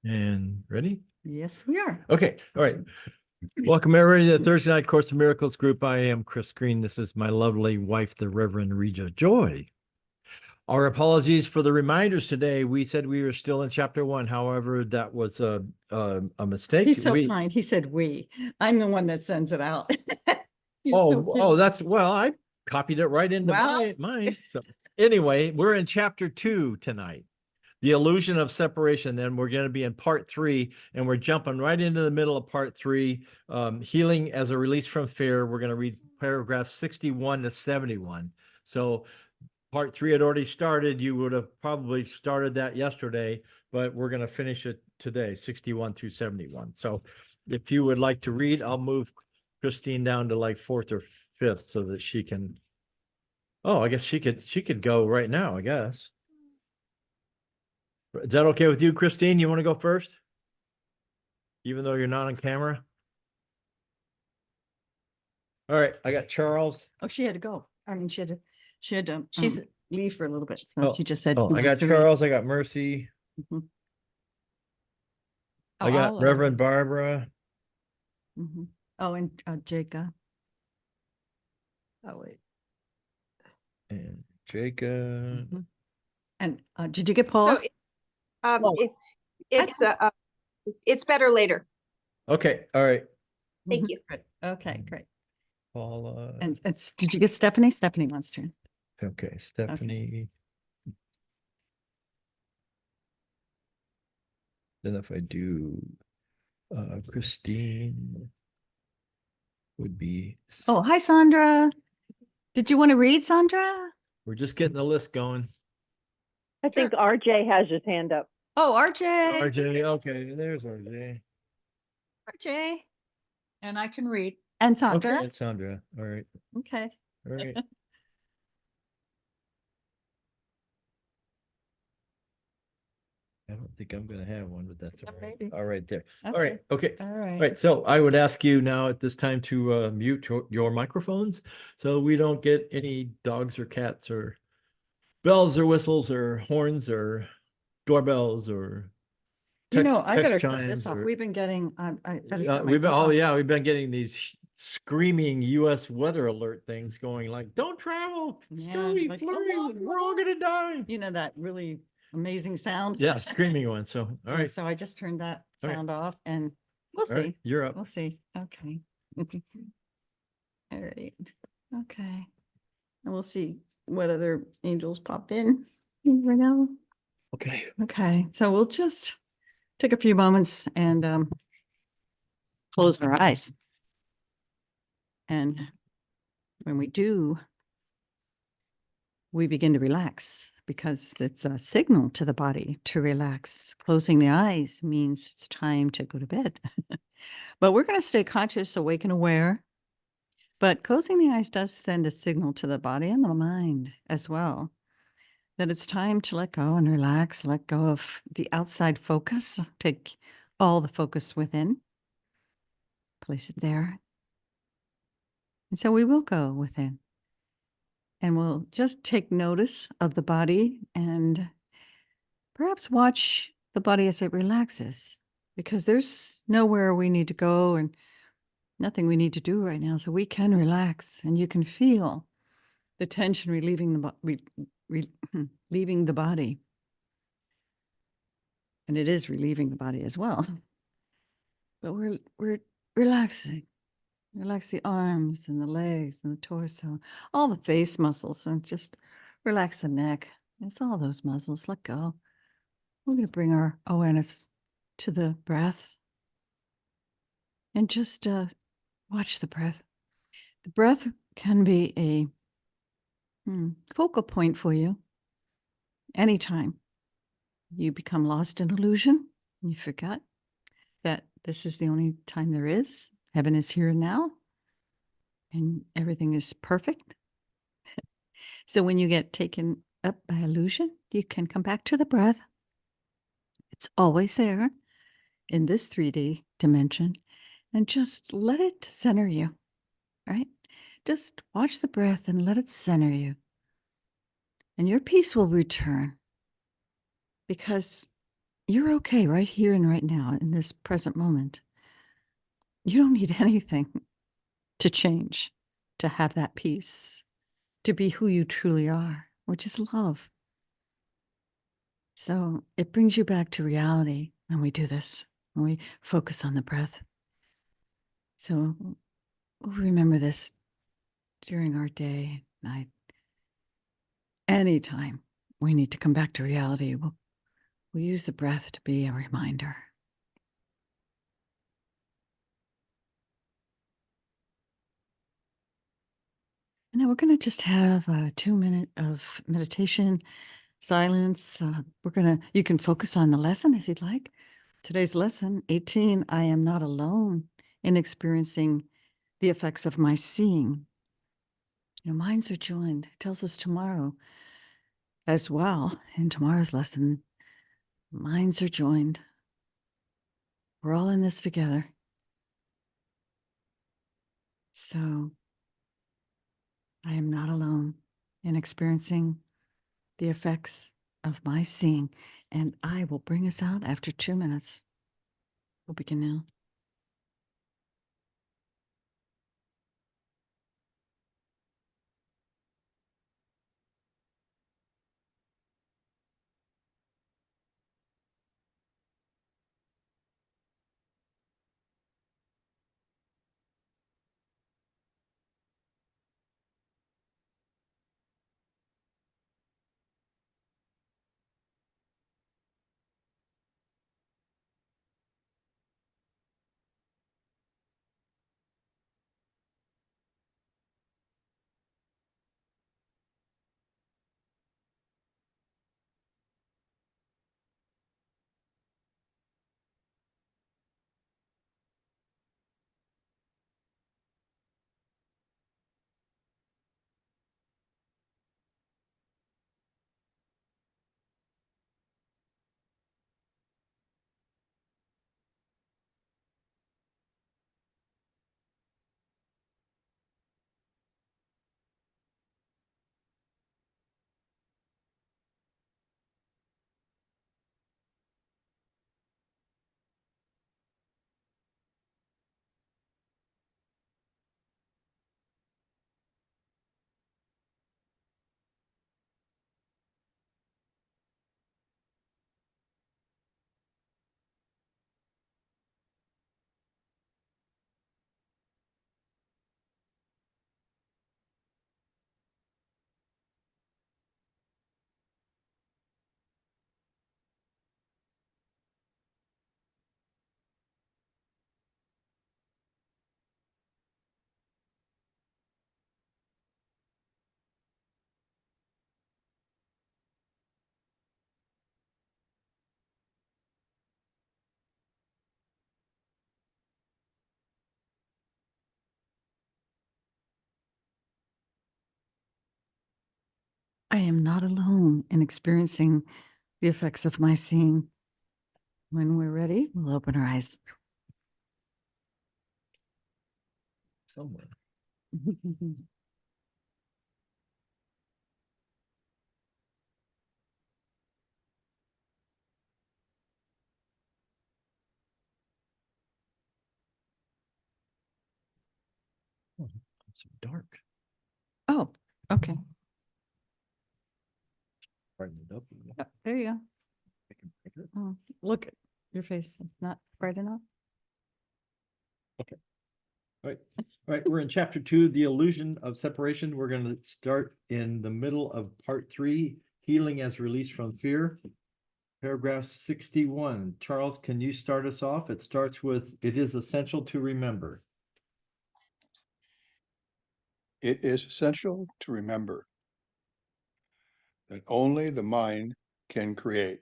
And ready? Yes, we are. Okay. All right. Welcome everybody to the Thursday Night Course of Miracles group. I am Chris Green. This is my lovely wife, the Reverend Reja Joy. Our apologies for the reminders today. We said we were still in chapter 1. However, that was a mistake. He's so kind. He said we. I'm the one that sends it out. I copied it right into mine. So anyway, we're in chapter 2 tonight. The illusion of separation. Then we're going to be in part 3, and we're jumping right into the middle of part 3, healing as a release from fear. We're going to read paragraphs 61 to 71. So part 3 had already started. You would have probably started that yesterday, but we're going to finish it today, 61 through 71. So if you would like to read, I'll move Christine down to like 4th or 5th so that she can. Oh, I guess she could go right now, I guess. Is that okay with you, Christine? You want to go first? Even though you're not on camera? All right, I got Charles. Oh, she had to go. I mean, she had to She's leave for a little bit. So she just said, I got Charles, I got Mercy. Mhm. I got Reverend Barbara. Mhm. Oh, and Jacob. Oh, wait. And Jacob. Mhm. And did you get Paula? It's better later. Okay, all right. Thank you. Good. Okay, great. Paula. And did you get Stephanie? Stephanie wants to. Okay, Stephanie. Then if I do Christine would be. Oh, hi, Sandra. Did you want to read, Sandra? We're just getting the list going. I think RJ has his hand up. Oh, RJ. RJ, okay, there's RJ. RJ. And I can read. And Sandra. Okay, and Sandra. All right. Okay. All right. I don't think I'm going to have one, but that's all right. Maybe. All right, there. Okay. All right. Okay. All right. All right. So I would ask you now at this time to mute your microphones so we don't get any dogs or cats or bells or whistles or horns or doorbells or I gotta turn this chimes off. or- We've been getting. we've been getting these screaming U.S. weather alert things going like, "Don't travel, screwy, like, flurry, we're all gonna die." You know that really amazing sound. Yeah, screaming one. So all right, So I just turned that All right. sound off, and we'll all see. right, you're up. We'll see. Okay. All right. Okay. And we'll see what other angels pop in right now. Okay. Okay. So we'll just take a few moments and close our eyes. And when we do, we begin to relax because it's a signal to the body to relax. Closing the eyes means it's time to go to bed. But we're going to stay conscious, awake, and aware. But closing the eyes does send a signal to the body and the mind as well that it's time to let go and relax, let go of the outside focus, take all the focus within, place it there. And so we will go within and we'll just take notice of the body and perhaps watch the body as it relaxes, because there's nowhere we need to go and nothing we need to do right now. So we can relax and you can feel the tension leaving the body. And it is relieving the body as well. But we're relaxing. Relax the arms and the legs and the torso, all the face muscles, and just relax the neck. It's all those muscles. Let go. We're going to bring our awareness to the breath and just watch the breath. The breath can be a focal point for you anytime you become lost in illusion. You forget that this is the only time there is. Heaven is here and now, and everything is perfect. So when you get taken up by illusion, you can come back to the breath. It's always there in this 3D dimension, and just let it center you, right? Just watch the breath and let it center you. And your peace will return because you're okay right here and right now in this present moment. You don't need anything to change, to have that peace, to be who you truly are, which is love. So it brings you back to reality when we do this, when we focus on the breath. So we'll remember this during our day, night. Anytime we need to come back to reality, we'll use the breath to be a reminder. And now we're going to just have a 2 minute of meditation, silence. You can focus on the lesson if you'd like. Today's lesson, 18, I am not alone in experiencing the effects of my seeing. Minds are joined. It tells us tomorrow as well. In tomorrow's lesson, minds are joined. We're all in this together. So I am not alone in experiencing the effects of my seeing, and I will bring us out after 2 minutes. We'll begin now. I am not alone in experiencing the effects of my seeing. When we're ready, we'll open our eyes. Somewhere. Oh, it's so dark. Oh, okay. Brighten it up a little. Oh, there you go. Make it brighter. Oh, look at your face. It's not bright enough. All right, we're in chapter 2, the illusion of separation. We're going to start in the middle of part 3, healing as release from fear. Paragraph 61. Charles, can you start us off? It starts with, it is essential to remember. It is essential to remember that only the mind can create.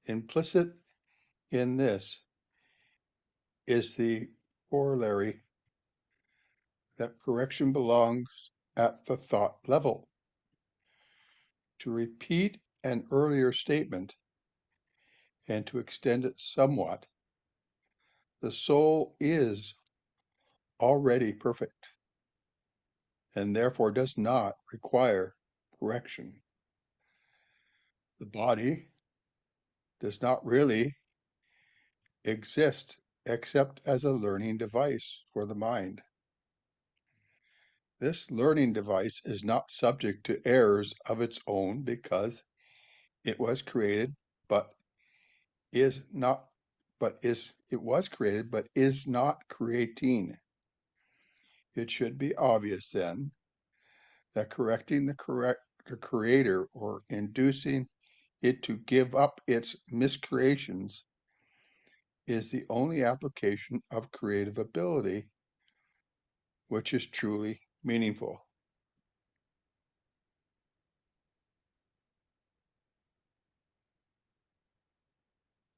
Implicit in this is the corollary that correction belongs at the thought level. To repeat an earlier statement and to extend it somewhat, the soul is already perfect and therefore does not require correction. The body does not really exist except as a learning device for the mind. This learning device is not subject to errors of its own because it was created, but is not, it was created, but is not creating. It should be obvious then that correcting the creator or inducing it to give up its miscreations is the only application of creative ability which is truly meaningful.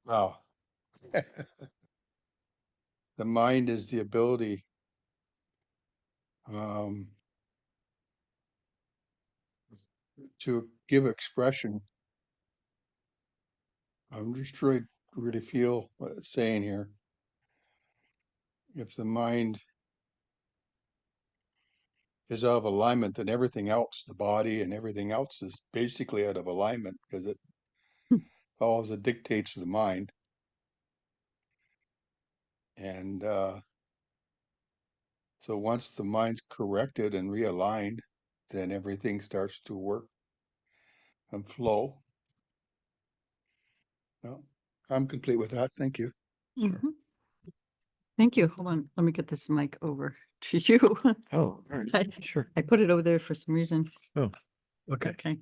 Wow. The mind is the ability to give expression. I'm just really feel what it's saying here. If the mind is out of alignment, then everything else, the body and everything else, is basically out of alignment because it follows the dictates of the mind. And so once the mind's corrected and realigned, then everything starts to work and flow. Well, I'm complete with that. Thank you. Mhm. Thank you. Hold on. Let me get this mic over to you. Oh, all right. I- Sure. I put it over there for some reason. Okay. Okay.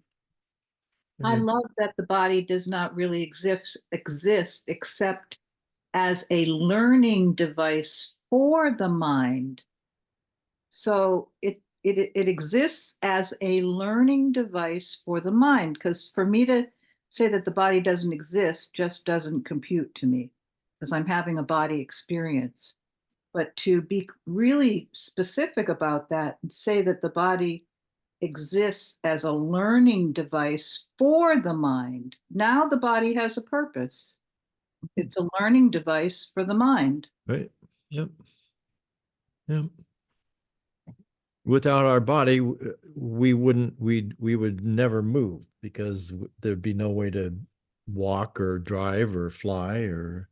I Mhm. love that the body does not really exist except as a learning device for the mind. So it exists as a learning device for the mind. Because for me to say that the body doesn't exist just doesn't compute to me, because I'm having a body experience. But to be really specific about that and say that the body exists as a learning device for the mind. Now the body has a purpose. It's a learning device for the mind. Right. Yep. Yep. Without our body, we would never move because there'd be no way to walk or drive or fly or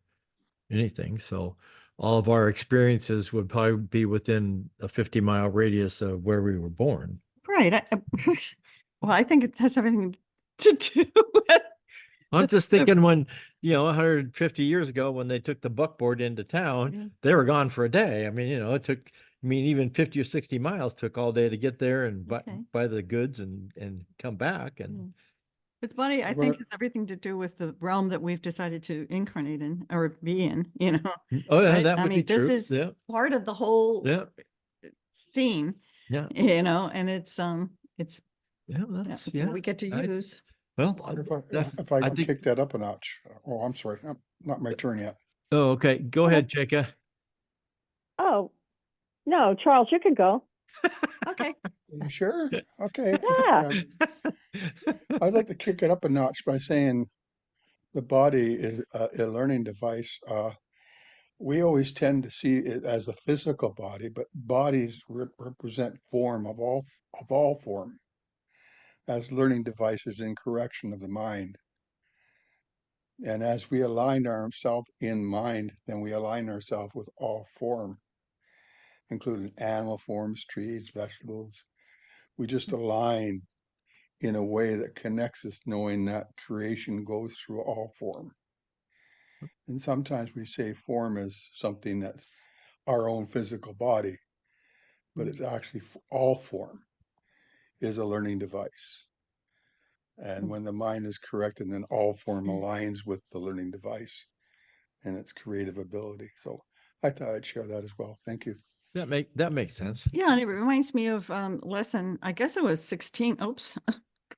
anything. So all of our experiences would probably be within a 50-mile radius of where we were born. Right. Well, I think it has everything to do with. I'm just the- thinking when, 150 years ago, when they took the buckboard into town, Yeah. they were gone for a day. I mean, it took, even 50 or 60 miles took all day to get there and Okay. buy the goods and come back. And But the body, I think, has everything to do with the realm that we've decided to incarnate in or be in, oh yeah, right? that I would mean, be true. this is Yeah. part of the whole Yeah. scene, Yeah. and it's Yeah. it's what we get to use. Well, If I I could think, kick that up a notch. Oh, I'm sorry. Not my turn yet. oh, okay. Go ahead, Jacob. Oh, no, Charles, you could go. Okay. You sure? Okay. Yeah. I'd like to kick it up a notch by saying the body is a learning device. We always tend to see it as a physical body, but bodies represent form of all form as learning devices in correction of the mind. And as we align ourselves in mind, then we align ourselves with all form, including animal forms, trees, vegetables. We just align in a way that connects us, knowing that creation goes through all form. And sometimes we say form is something that's our own physical body, but it's actually all form is a learning device. And when the mind is corrected, then all form aligns with the learning device and its creative ability. So I thought I'd share that as well. Thank you. That makes sense. Yeah, and it reminds me of lesson, I guess it was 16. Oops.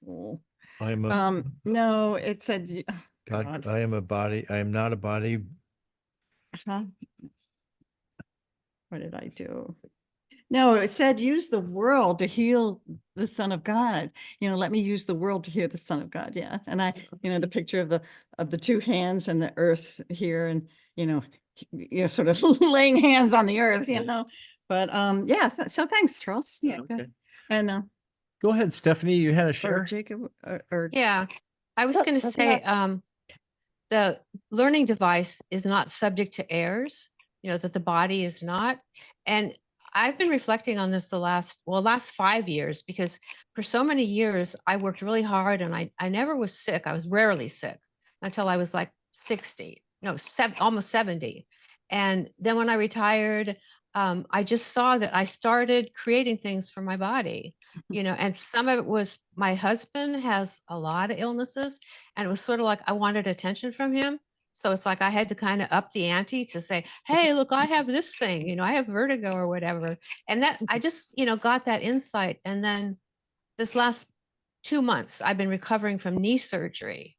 Cool. I'm a No, it said God, God. I am a body. I am not a body. Huh? What did I do? No, it said use the world to heal the Son of God. Let me use the world to heal the Son of God. Yeah. And the picture of the two hands and the earth here, and sort of laying hands on the earth, But yeah, so thanks, Charles. Yeah. Go Okay. ahead. And Go ahead, Stephanie. You had a or share. Jacob or Yeah, I was Yep, going to that's say, enough. the learning device is not subject to errors, that the body is not. And I've been reflecting on this the last 5 years, because for so many years I worked really hard and I never was sick. I was rarely sick until I was like 60, no, almost 70. And then when I retired, I just saw that I started creating things for my body, and some of it was my husband has a lot of illnesses, and it was sort of like I wanted attention from him. So it's like I had to kind of up the ante to say, hey, look, I have this thing, I have vertigo or whatever. And that I just, got that insight. And then this last 2 months, I've been recovering from knee surgery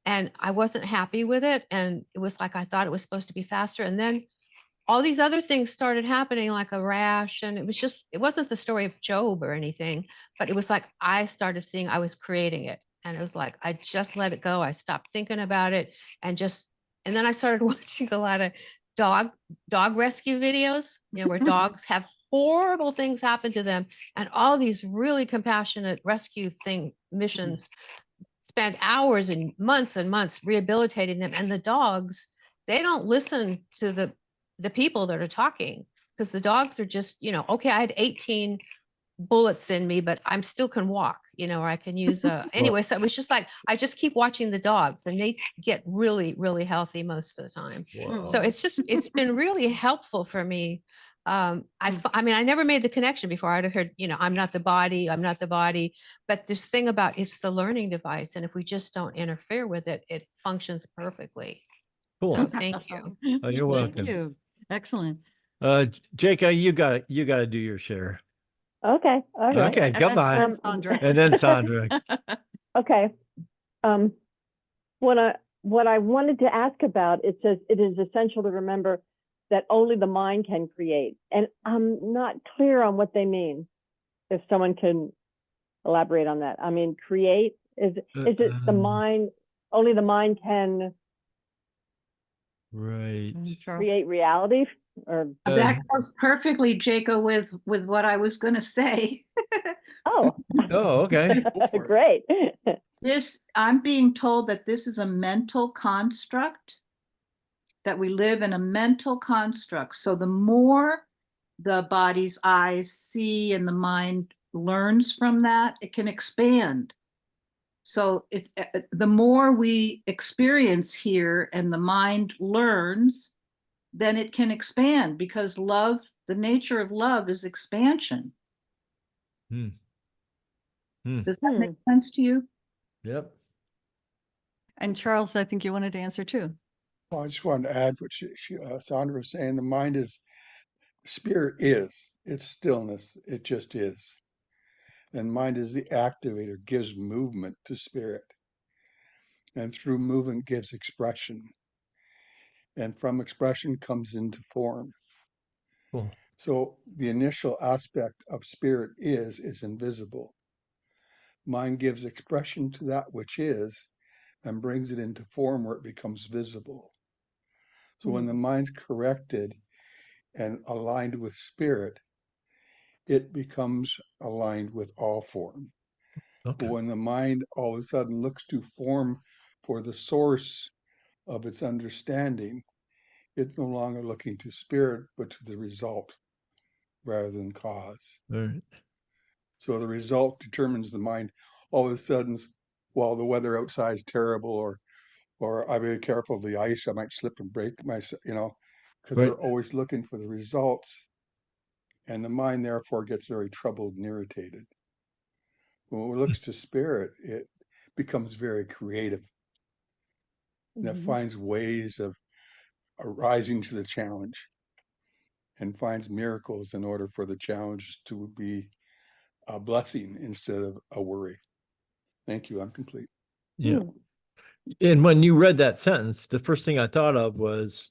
and I wasn't happy with it. And it was like I thought it was supposed to be faster. And then all these other things started happening, like a rash. And it wasn't the story of Job or anything, but it was like I started seeing I was creating it. And it was like I just let it go. I stopped thinking about it and then I started watching a lot of dog rescue videos, where dogs have horrible things happen to them, and all these really compassionate rescue missions spend hours and months rehabilitating them. And the dogs, they don't listen to the people that are talking, because the dogs are just, okay, I had 18 bullets in me, but I'm still can walk, or I can use anyway. So it was just like, I just keep watching the dogs and they get really, really healthy most of the time. So Wow. it's been really helpful for me. I mean, I never made the connection before. I'd have heard, I'm not the body, but this thing about it's the learning device. And if we just don't interfere with it, it functions perfectly. Cool. So thank you. Oh, you're welcome. Thank you. Excellent. Jake, you got to do your share. Okay. All right. Okay, And come then on. Sandra. And then Sandra. Okay. What I wanted to ask about, it says it is essential to remember that only the mind can create. And I'm not clear on what they mean. If someone can elaborate on that. I mean, create, is it the mind, only the mind can Right. Charles. create reality? Or That goes perfectly, Jacob, with what I was going to say. oh, Oh, okay. great. I'm being told that this is a mental construct, that we live in a mental construct. So the more the body's eyes see and the mind learns from that, it can expand. So it's the more we experience here and the mind learns, then it can expand, because love, the nature of love is expansion. Hmm. Does that make sense to you? Yep. And Charles, I think you wanted to answer too. Well, I just wanted to add what Sandra was saying. The mind is, spirit is, it's stillness. It just is. And mind is the activator, gives movement to spirit. And through movement gives expression. And from expression comes into form. Cool. So the initial aspect of spirit is invisible. Mind gives expression to that which is and brings it into form where it becomes visible. So when the mind's corrected and aligned with spirit, it becomes aligned with all form. Okay. But when the mind all of a sudden looks to form for the source of its understanding, it's no longer looking to spirit, but to the result rather than cause. All right. So the result determines the mind. All of a sudden, while the weather outside is terrible, or I'm very careful of the ice, I might slip and break myself, because Right. we're always looking for the results. And the mind therefore gets very troubled and irritated. When it looks to spirit, it becomes very creative. And it finds ways of arising to the challenge and finds miracles in order for the challenge to be a blessing instead of a worry. Thank you. I'm complete. Yeah. And when you read that sentence, the first thing I thought of was,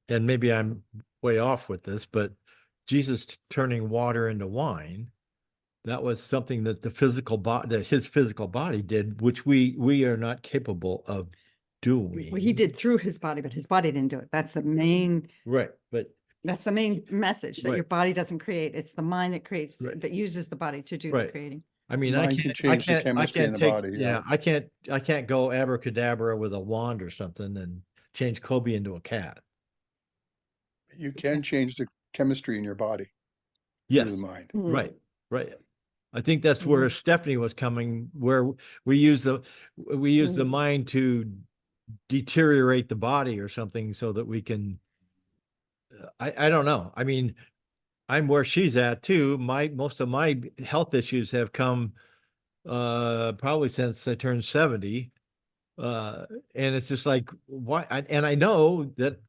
and maybe I'm way off with this, but Jesus turning water into wine, that was something that his physical body did, which we are not capable of doing. Well, he did through his body, but his body didn't do it. That's the main Right. But That's the main message, that your Right. body doesn't create. It's the mind that creates, Right. that uses the body to do the Right. creating. I mean, Mind can change the chemistry in the body, yeah. I can't go abracadabra with a wand or something and change Kobe into a cat. You can change the chemistry in your body through Yes, the mind. Mhm. right, right. I think that's where Stephanie was coming, where we use the mind to deteriorate the body or something so that we can, I don't know. I mean, I'm where she's at too. Most of my health issues have come probably since I turned 70. And it's just like, why? And I know that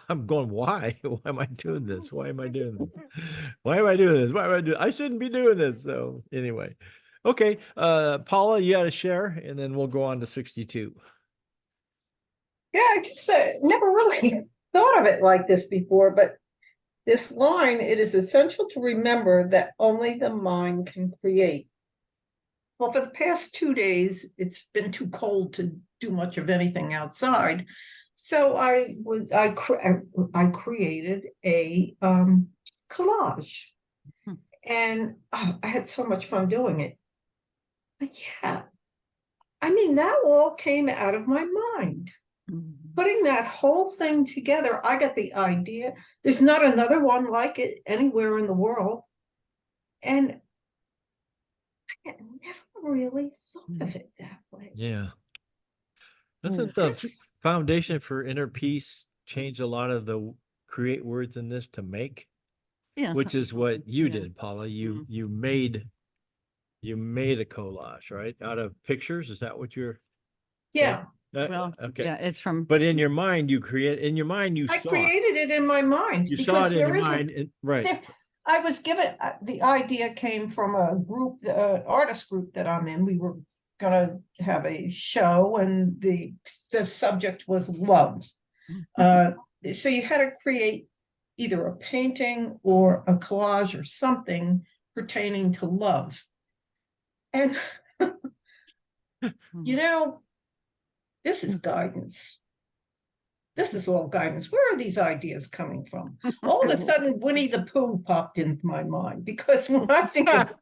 I'm going, why? Why am I doing this? Why am I doing this? Why am I doing this? Why am I doing? I shouldn't be doing this. So anyway, okay. Paula, you got to share, and then we'll go on to 62. Yeah, I just never really thought of it like this before, but this line, it is essential to remember that only the mind can create. Well, for the past 2 days, it's been too cold to do much of anything outside. So I created a collage. And I had so much fun doing it. But yeah, I mean, that all came out of my mind. Putting that whole thing together, I got the idea. There's not another one like it anywhere in the world. And I had never really thought of it that way. Yeah. Doesn't the Foundation for Inner Peace change a lot of the create words in this to make? Yeah. Which is what you Yeah. did, Paula. You made a collage, right? Out of pictures. Is that what you're Yeah, Well, okay. yeah, it's from. But in your mind, you I saw it. created it in my mind. You saw it in your isn't- mind, right? I was given, the idea came from a group, the artist group that I'm in. We were gonna have a show and the subject was love. So you had to create either a painting or a collage or something pertaining to love. And, you know, this is guidance. This is all guidance. Where are these ideas coming from? All of a sudden, Winnie the Pooh popped into my mind because when I think of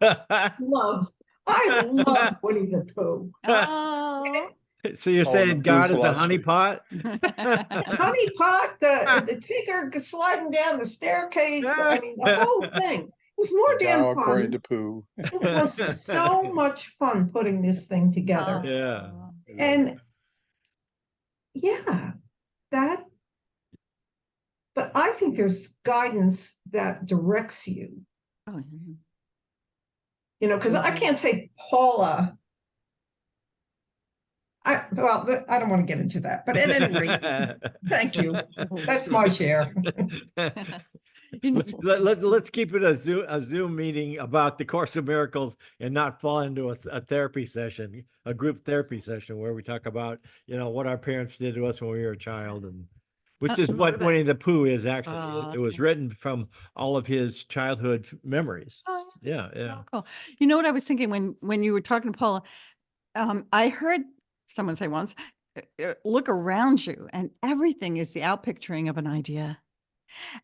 love, I love Winnie the Pooh. Oh. So you're Oh, saying the God is a philosophy. honeypot? Honey Pot, the tiger sliding down the staircase. I mean, the whole thing. It was more damn Now, according fun. to Pooh. It was so much fun putting this thing together. Yeah. And yeah, that, but I think there's guidance that directs you, Oh, yeah. you know, because I can't say Paula. I don't want to get into that, but at any rate, thank you. That's my share. Let's keep it a Zoom meeting about the Course of Miracles and not fall into a therapy session, a group therapy session where we talk about, what our parents did to us when we were a child, and which is what Winnie the Pooh is actually. It was written from all of his childhood memories. Oh, Yeah, yeah. Oh, cool. You know what I was thinking when you were talking to Paula? I heard someone say once, look around you and everything is the outpicturing of an idea.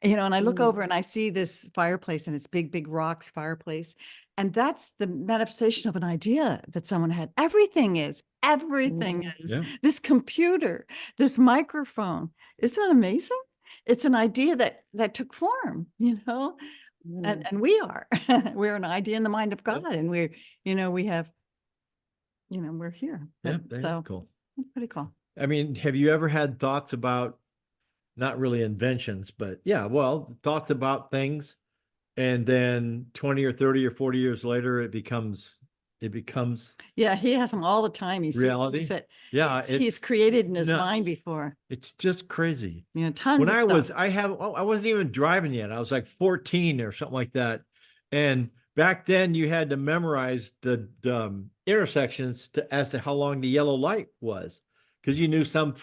And I look over and I see this fireplace and it's big rocks fireplace. And that's the manifestation of an idea that someone had. Everything is. Yeah. This computer, this microphone. Isn't that amazing? It's an idea that took form, and we are. We're an idea in the mind of God. And we have, we're here. Yeah, that is So cool. it's pretty cool. I mean, have you ever had thoughts about, not really inventions, but thoughts about things, and then 20 or 30 or 40 years later, it becomes Yeah, he has them all the time. He sees reality? things that Yeah, he's created in his nuts. mind before. It's just crazy. Tons When of I stuff. I wasn't even driving yet. I was like 14 or something like that. And back then you had to memorize the intersections as to how long the yellow light was. Because you knew some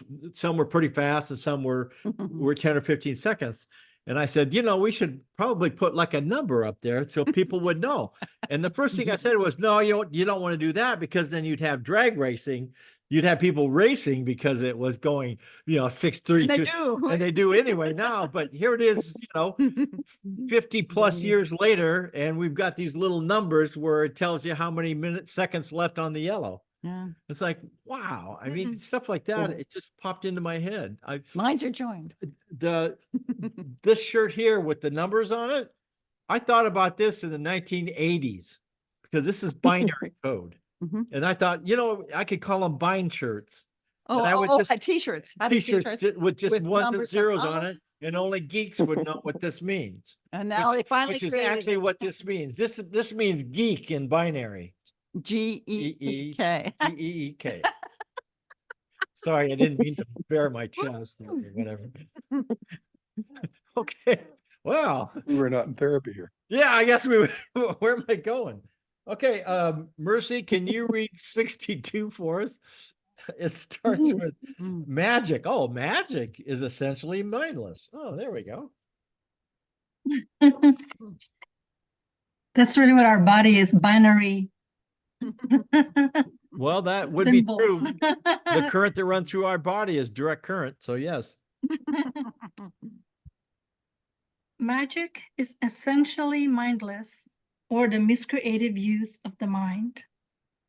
were pretty fast and some were 10 or 15 seconds. And I said, we should probably put like a number up there so people would know. And the first thing I said was, no, you don't want to do that, because then you'd have drag racing. you'd have people racing because it was going, 6, 3, And they 2, do. and they do anyway now. But here it is, 50 plus years later, and we've got these little numbers where it tells you how many seconds left on the yellow. Yeah. It's like, wow. I mean, stuff like that, it just popped into my head. Minds are joined. This shirt here with the numbers on it, I thought about this in the 1980s because this is binary code. Mhm. And I thought, I could call them bind shirts. Oh, I would just- t-shirts. How do T-shirts with just with ones and numbers on- zeros on oh. it, and only geeks would know what this means. And now they finally Which is created actually it. what this means. This means geek in binary. G-E-E-K. G-E-E-K. Sorry, I didn't mean to bare my chest or whatever. Okay. Wow. We were not in therapy here. Yeah, I guess we where am I going? Okay, Mercy, can you read 62 for us? It starts with Mm. magic. Oh, magic is essentially mindless. Oh, there we go. That's really what our body is, binary. Well, that would be true. Symbols. The current that runs through our body is direct current. So yes. Magic is essentially mindless or the miscreative use of the mind.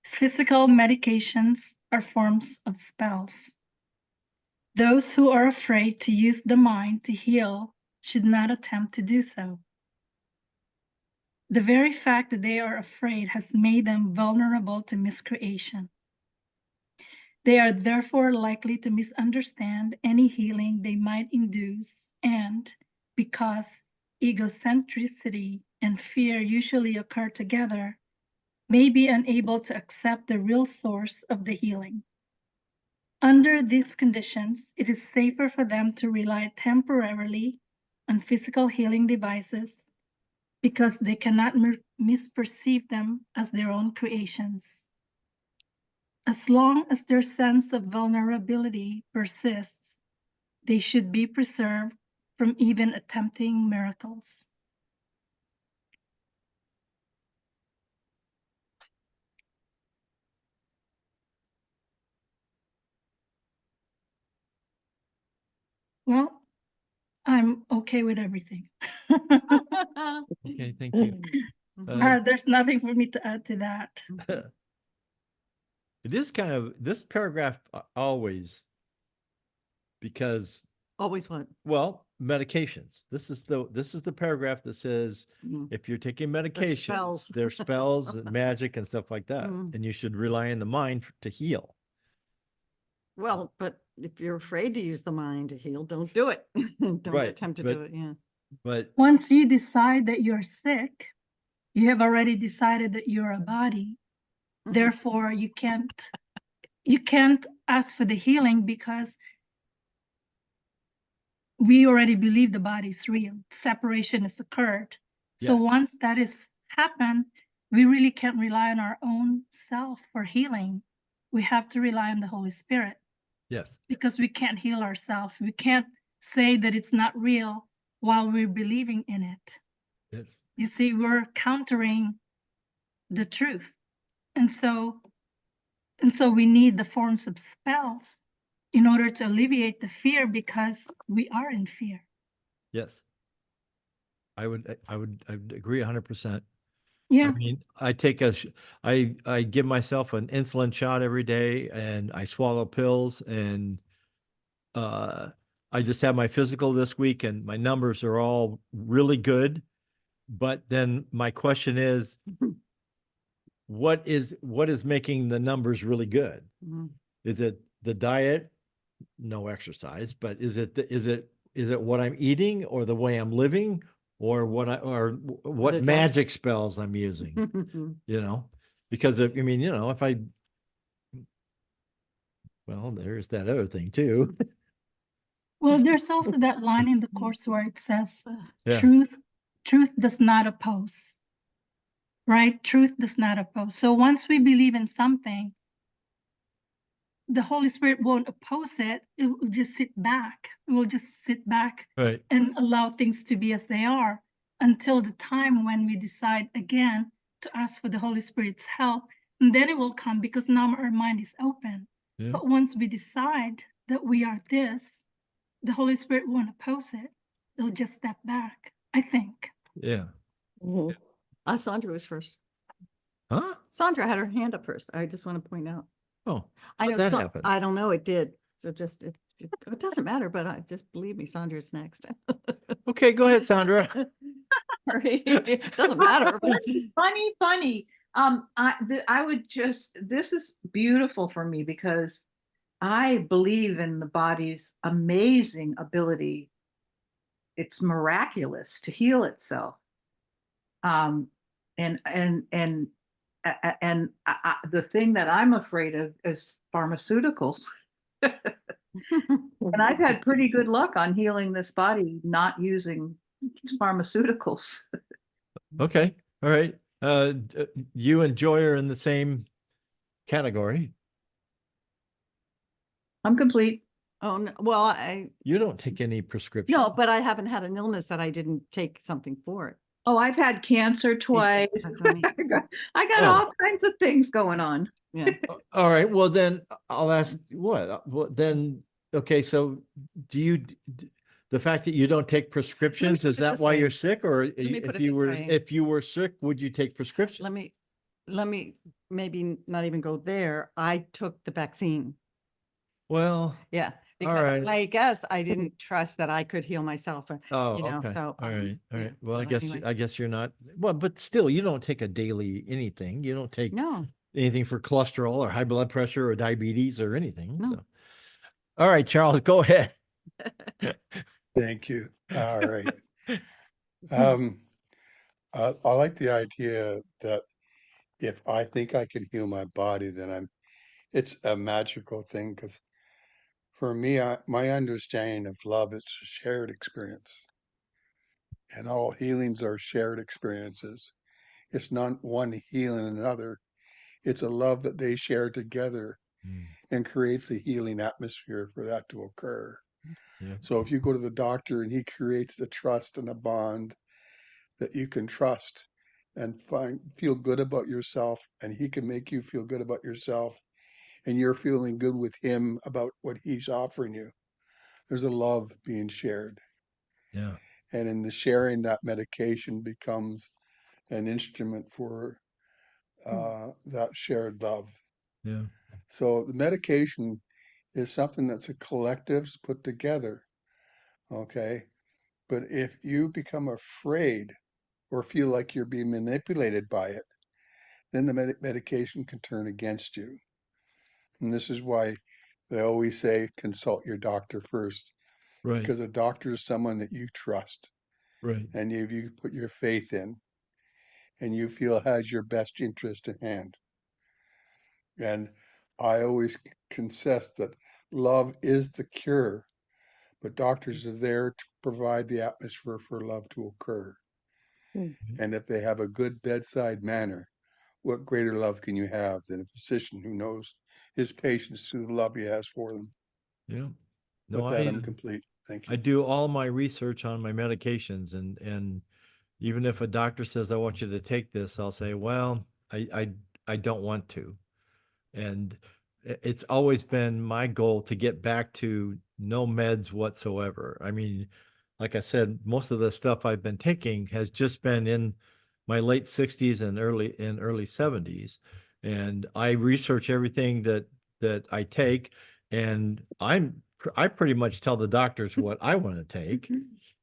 Physical medications are forms of spells. Those who are afraid to use the mind to heal should not attempt to do so. The very fact that they are afraid has made them vulnerable to miscreation. They are therefore likely to misunderstand any healing they might induce, and because egocentricity and fear usually occur together, may be unable to accept the real source of the healing. Under these conditions, it is safer for them to rely temporarily on physical healing devices because they cannot misperceive them as their own creations. As long as their sense of vulnerability persists, they should be preserved from even attempting miracles. Well, I'm okay with everything. Okay, thank you. There's nothing for me to add to that. It is kind of this paragraph always because Always what? well, medications. This is the paragraph that says Mm. if you're taking spells. medications, there's spells and magic and stuff like that, Mm. and you should rely on the mind to heal. Well, but if you're afraid to use the mind to heal, don't do it. Don't Right, attempt to but- do it. Yeah. But Once you decide that you're sick, you have already decided that you're a body. Therefore, you can't ask for the healing because we already believe the body's real. Separation has occurred. So Yes. once that has happened, we really can't rely on our own self for healing. We have to rely on the Holy Spirit yes, because we can't heal ourselves. We can't say that it's not real while we're believing in it. it's You see, we're countering the truth. And so we need the forms of spells in order to alleviate the fear because we are in fear. yes. I would agree 100%. Yeah. I mean, I give myself an insulin shot every day and I swallow pills and I just had my physical this week and my numbers are all really good. But then my question is, what is making the numbers really good? Mhm. Is it the diet? No exercise, but is it what I'm eating or the way I'm living or what Other drugs. magic spells I'm using? Because if well, there's that other thing too. Well, there's also that line in the course where it says, Yeah. truth does not oppose, right? Truth does not oppose. So once we believe in something, the Holy Spirit won't oppose it. It will just sit back. It will just sit back Right. and allow things to be as they are until the time when we decide again to ask for the Holy Spirit's help. And then it will come because now our mind is open. Yeah. But once we decide that we are this, the Holy Spirit won't oppose it. It'll just step back, I think. Yeah. Mhm. Sandra was first. Huh? Sandra had her hand up first. I just want to point out. Oh, I know how'd that so- happen? I don't know. It did. So just it doesn't matter, but I just believe me, Sandra's next. Okay, go ahead, Sandra. Sorry. It doesn't matter. But Funny. I would just, this is beautiful for me because I believe in the body's amazing ability. It's miraculous to heal itself. Um, and the thing that I'm afraid of is pharmaceuticals. And I've had pretty good luck on healing this body, not using pharmaceuticals. Okay, all right. You and Joy are in the same category. I'm complete. oh, no, well, You don't take any prescription. no, but I haven't had an illness that I didn't take something for it. Oh, I've had cancer twice. That's funny. I got Oh. all kinds of things going on. Yeah. All right, well then I'll ask what? Well, then, okay, so do you, the fact that you don't take prescriptions, put is it that this why way. you're sick? Or me put if it you this were, way. if you were sick, would you take prescription? Let me maybe not even go there. I took the vaccine. Well, Yeah. Because right. I guess I didn't trust that I could heal myself. oh, You know, okay. so, All right, all yeah, right. Well, so anyway. I guess you're not, well, but still, you don't take a daily anything. You don't take No, anything for cholesterol or high blood pressure or diabetes or anything. No. So. All right, Charles, go ahead. Thank you. All right. I like the idea that if I think I can heal my body, then it's a magical thing because for me, my understanding of love is a shared experience. And all healings are shared experiences. It's not one healing another. It's a love that they share together Mm, and creates the healing atmosphere for that to occur. yeah. So if you go to the doctor and he creates the trust and a bond that you can trust and feel good about yourself, and he can make you feel good about yourself, and you're feeling good with him about what he's offering you, there's a love being shared. Yeah. And in the sharing, that medication becomes an instrument for that shared love. Yeah. So the medication is something that's a collectives put together. Okay. But if you become afraid or feel like you're being manipulated by it, then the medication can turn against you. And this is why they always say consult your doctor first, Right. because a doctor is someone that you trust Right. and you put your faith in and you feel has your best interest at hand. And I always confess that love is the cure, but doctors are there to provide the atmosphere for love to occur. Mm. And if they have a good bedside manner, what greater love can you have than a physician who knows his patients through the love he has for them? Yeah. No, With that, I'm complete. Thank I you. do all my research on my medications, and even if a doctor says I want you to take this, I'll say, well, I don't want to. And it's always been my goal to get back to no meds whatsoever. I mean, like I said, most of the stuff I've been taking has just been in my late 60s and early 70s. And I research everything that I take, and I pretty much tell the doctors what I want to take,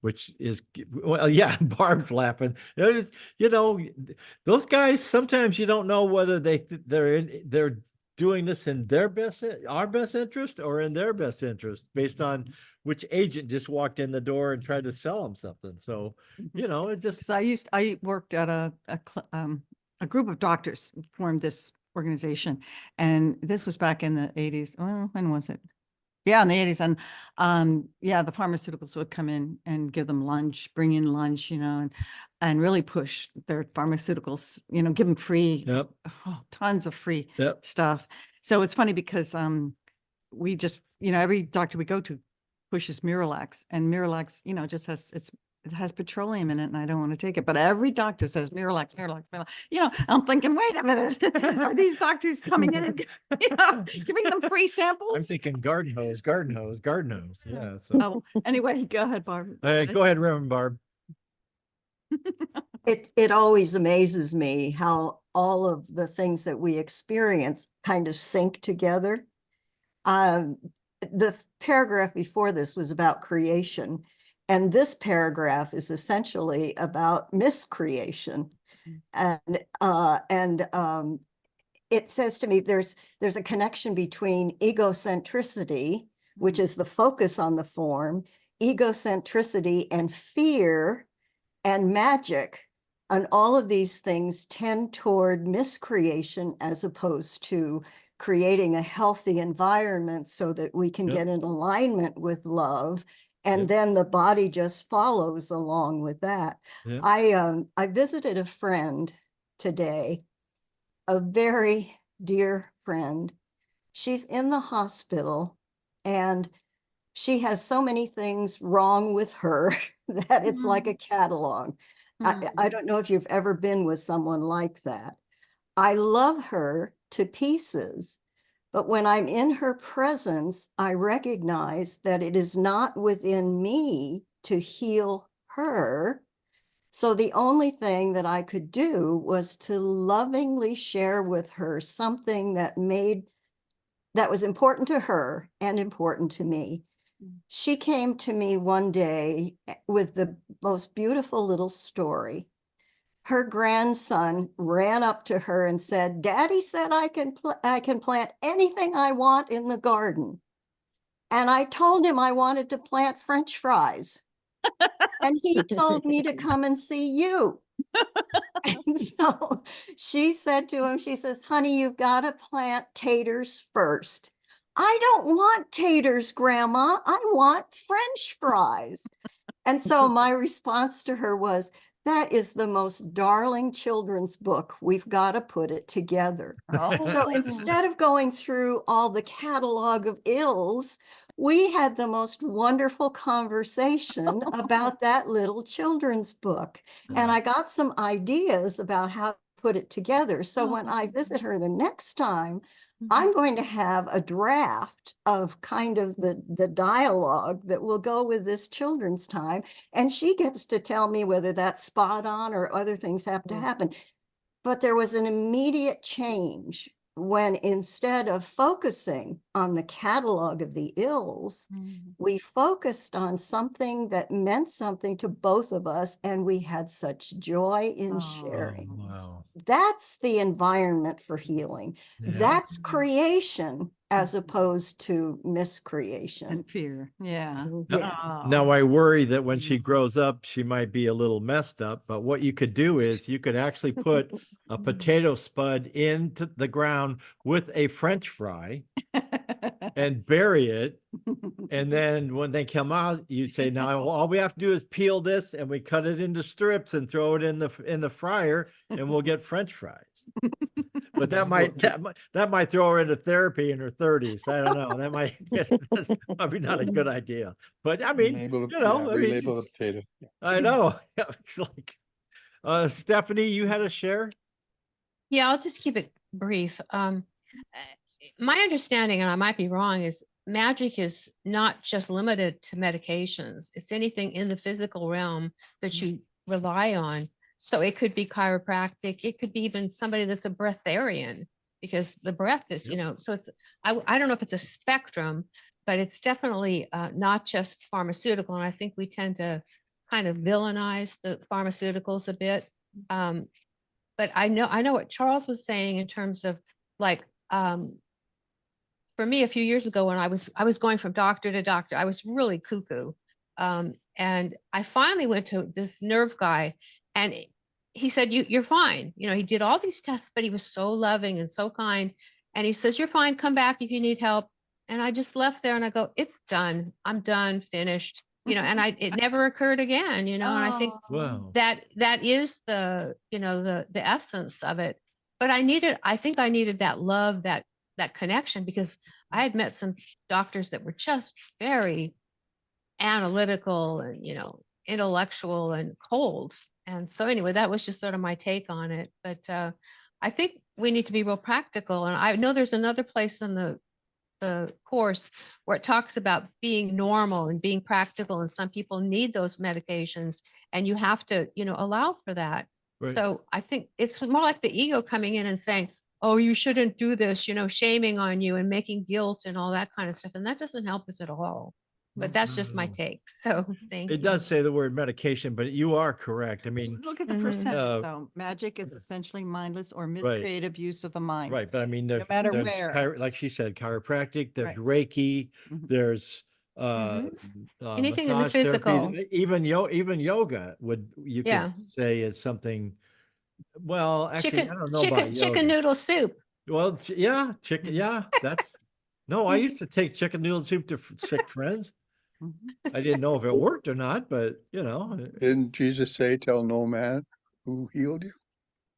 which is, well, yeah, Barb's laughing. You know, those guys, sometimes you don't know whether they're doing this in our best interest or in their best interest based on which agent just walked in the door and tried to sell them something. So, you know, it just, because I worked at a group of doctors formed this organization, and this was back in the 80s. Well, when was it? Yeah, in the 80s. And yeah, the pharmaceuticals would come in and give them lunch, bring in lunch, you know, and really push their pharmaceuticals, you know, give them free, yep, tons of free yep, stuff. So it's funny because we just, you know, every doctor we go to pushes Miralax, and Miralax, you know, just has, it's it has petroleum in it and I don't want to take it. But every doctor says Miralax, Miralax, Miralax. You know, I'm thinking, wait a minute, are these doctors coming in and giving them free samples? I'm thinking garden hose, garden hose, garden hose. Yeah. So Oh, anyway, go ahead, Barb. go ahead, Reverend Barb. It always amazes me how all of the things that we experience kind of sync together. The paragraph before this was about creation, and this paragraph is essentially about miscreation. And it says to me there's a connection between egocentricity, which is the focus on the form, egocentricity and fear and magic. And all of these things tend toward miscreation as opposed to creating a healthy environment so that we can get in alignment with love. And then the body just follows along with that. I visited a friend today, a very dear friend. She's in the hospital and she has so many things wrong with her that it's like a catalog. I don't know if you've ever been with someone like that. I love her to pieces, but when I'm in her presence, I recognize that it is not within me to heal her. So the only thing that I could do was to lovingly share with her something that was important to her and important to me. She came to me one day with the most beautiful little story. Her grandson ran up to her and said, "Daddy said I can plant anything I want in the garden." And I told him I wanted to plant French fries. And he told me to come and see you. And so she said to him, she says, "Honey, you've got to plant taters first." "I don't want taters, Grandma. I want French fries." And so my response to her was, "That is the most darling children's book. We've got to put it together." So instead of going through all the catalog of ills, we had the most wonderful conversation about that little children's book. And I got some ideas about how to put it together. So when I visit her the next time, I'm going to have a draft of kind of the dialogue that will go with this children's time. And she gets to tell me whether that's spot on or other things have to happen. But there was an immediate change when instead of focusing on the catalog of the ills, we focused on something that meant something to both of us, and we had such joy in sharing. Wow. That's the environment for healing. That's creation as opposed to miscreation. And fear. Yeah. Now I worry that when she grows up, she might be a little messed up, but what you could do is you could actually put a potato spud into the ground with a French fry and bury it. And then when they come out, you say, "Now all we have to do is peel this and we cut it into strips and throw it in the fryer and we'll get French fries." But that might throw her into therapy in her 30s. I don't know. That's probably not a good idea. But I mean, relabel the potato. I know. It's like, Stephanie, you had a share? Yeah, I'll just keep it brief. My understanding, and I might be wrong, is magic is not just limited to medications. It's anything in the physical realm that you rely on. So it could be chiropractic. It could be even somebody that's a breatharian, because the breath is, so it's, I don't know if it's a spectrum, but it's definitely not just pharmaceutical. And I think we tend to kind of villainize the pharmaceuticals a bit. But I know what Charles was saying in terms of like, for me, a few years ago when I was going from doctor to doctor, I was really cuckoo. And I finally went to this nerve guy, and he said, you're fine. He did all these tests, but he was so loving and so kind. And he says, "You're fine. Come back if you need help." And I just left there and I go, "It's done. I'm done, finished." And it never occurred again, and I think that is the essence of it. But I think I needed that love, that connection, because I had met some doctors that were just very analytical and intellectual and cold. And so anyway, that was just sort of my take on it. But I think we need to be real practical. And I know there's another place in the course where it talks about being normal and being practical. And some people need those medications and you have to, allow for that. Right. So I think it's more like the ego coming in and saying, oh, you shouldn't do this, shaming on you and making guilt and all that kind of stuff. And that doesn't help us at all. But that's just my No. take. So thank you. It does say the word medication, but you are correct. I mean, Look at the Mhm. first sentence, Uh, though. Magic is essentially mindless or Right. miscreative use of the mind. right, but I mean, No matter there's where. like she said, chiropractic, there's Right. Reiki, Mhm. there's Anything in the massage therapy, physical. even yoga you Yeah. could say is something. Well, actually, I don't know about Chicken yoga. noodle soup. Well, yeah, chicken. Yeah, that's no. I used to take chicken noodle soup to sick friends. Mhm. I didn't know if it worked or not, but Didn't Jesus say, tell no man who healed you?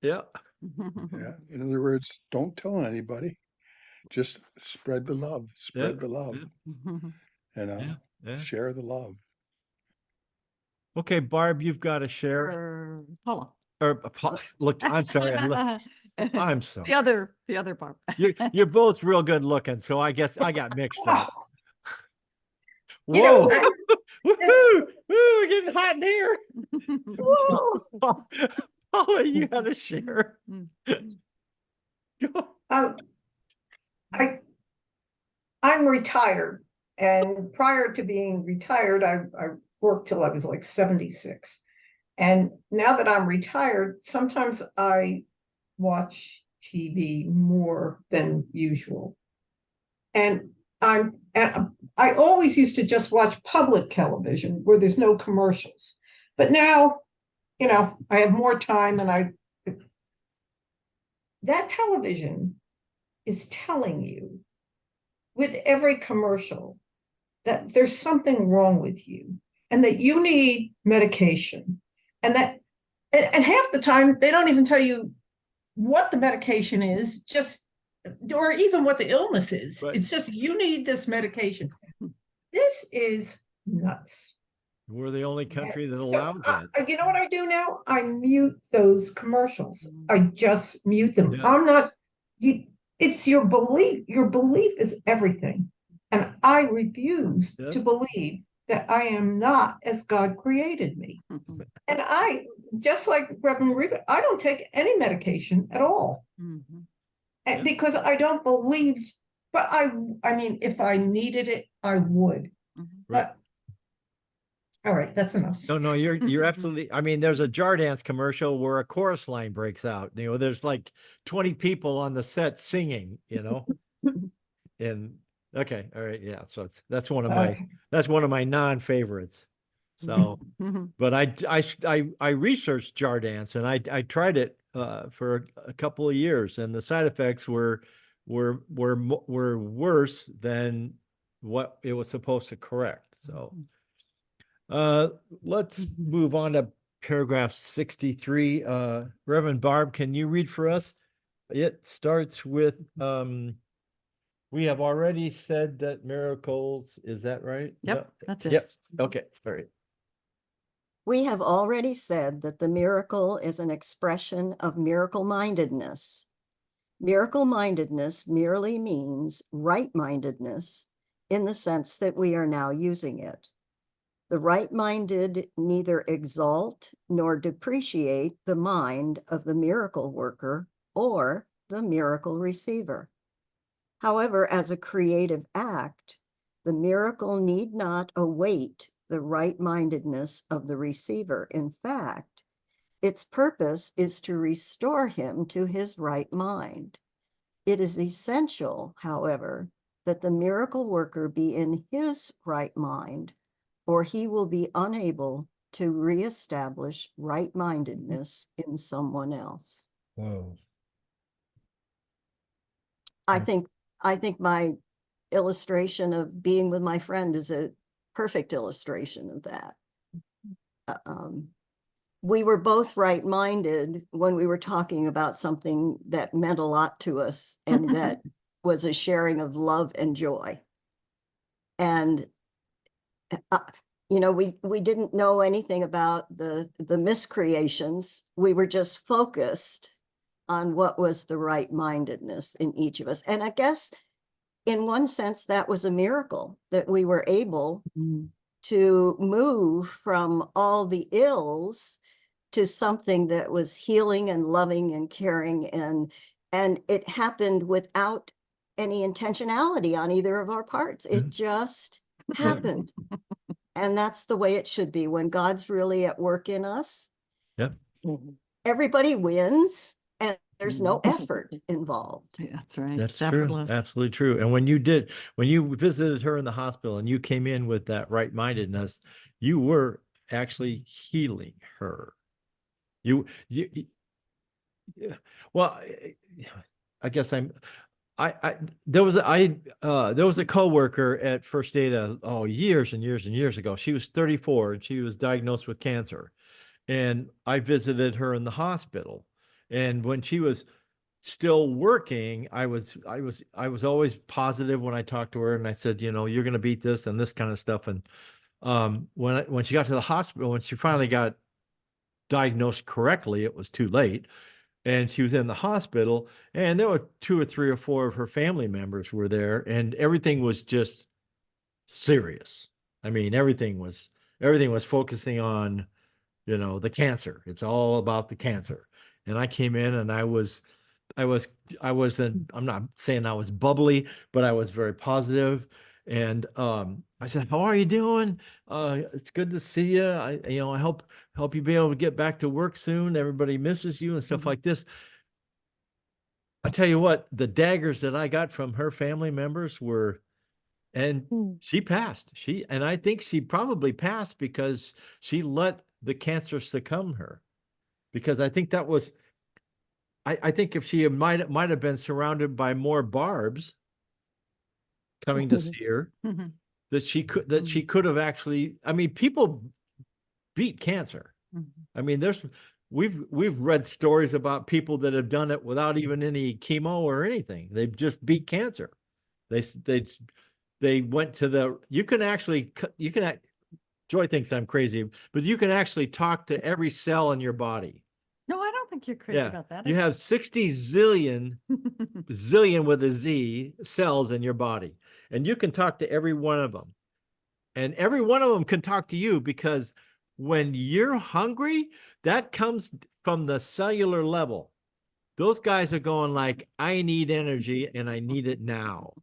yeah, Yeah. In other words, don't tell anybody. Just spread the love, yeah, spread the love, yeah, yeah. share the love. Okay, Barb, you've got to share. Or Paula. Or look, I'm sorry. I'm sorry. The other Barb. You're both real good looking, so I guess I got mixed up. You know, Whoa! Woohoo! Woo, we're getting hot in here. whoa, Paula, you got to share. um, I'm retired, and prior to being retired, I worked till I was like 76. And now that I'm retired, sometimes I watch TV more than usual. And I always used to just watch public television where there's no commercials. But now, I have more time, and that television is telling you with every commercial that there's something wrong with you and that you need medication. And half the time they don't even tell you what the medication is, or even what the illness is. Right. It's just, you need this medication. This is nuts. We're the only country that So, allows that. you know what I do now? I mute those commercials. I just mute them. Yeah. I'm not, it's your belief. Your belief is everything. And I refuse Yeah. to believe that I am not as God created me. And I, just like Reverend Reva, I don't take any medication at all. Yeah. Because I don't believe, but I mean, if I needed it, I would. Right. But all right, that's enough. No, you're absolutely. I mean, there's a jar dance commercial where a chorus line breaks out. There's like 20 people on the set singing. And okay, all right, yeah. So that's one of my non-favorites. So, but I researched jar dance and I tried it for a couple of years, and the side effects were worse than what it was supposed to correct. So. Let's move on to paragraph 63. Reverend Barb, can you read for us? It starts with, we have already said that miracles, is that right? Yep, that's it. Yep, okay, all right. We have already said that the miracle is an expression of miracle-mindedness. Miracle-mindedness merely means right-mindedness in the sense that we are now using it. The right-minded neither exalt nor depreciate the mind of the miracle worker or the miracle receiver. However, as a creative act, the miracle need not await the right-mindedness of the receiver. In fact, its purpose is to restore him to his right mind. It is essential, however, that the miracle worker be in his right mind, or he will be unable to reestablish right-mindedness in someone else. Whoa. I think my illustration of being with my friend is a perfect illustration of that. We were both right-minded when we were talking about something that meant a lot to us and that was a sharing of love and joy. And you know, we didn't know anything about the miscreations. We were just focused on what was the right mindedness in each of us. And I guess in one sense, that was a miracle that we were able to move from all the ills to something that was healing and loving and caring, and it happened without any intentionality on either of our parts. It just happened. And that's the way it should be. When God's really at work in us, Yep. everybody wins and there's no effort involved. Yeah, that's right. That's true. Effortless. Absolutely true. And when you visited her in the hospital and you came in with that right-mindedness, you were actually healing her. You yeah. Well, I guess there was a coworker at First Data, years and years and years ago. She was 34 and she was diagnosed with cancer. And I visited her in the hospital. And when she was still working, I was always positive when I talked to her, and I said, you're going to beat this and this kind of stuff. And when she got to the hospital, when she finally got diagnosed correctly, it was too late. And she was in the hospital, and there were 2 or 3 or 4 of her family members were there, and everything was just serious. I mean, everything was focusing on, the cancer. It's all about the cancer. And I came in and I wasn't, I'm not saying I was bubbly, but I was very positive. And I said, how are you doing? It's good to see you. I hope you be able to get back to work soon. Everybody misses you and stuff like this. I tell you what, the daggers that I got from her family members were, and she passed. And I think she probably passed because she let the cancer succumb her. Because I think that was, I think if she might have been surrounded by more barbs coming to see her, that she could have actually, I mean, people beat cancer. I mean, we've read stories about people that have done it without even any chemo or anything. They've just beat cancer. They went to Joy thinks I'm crazy, but you can actually talk to every cell in your body. No, I don't think you're crazy about that. You have 60 zillion with a Z cells in your body, and you can talk to every one of them. And every one of them can talk to you, because when you're hungry, that comes from the cellular level. Those guys are going like, I need energy and I need it now.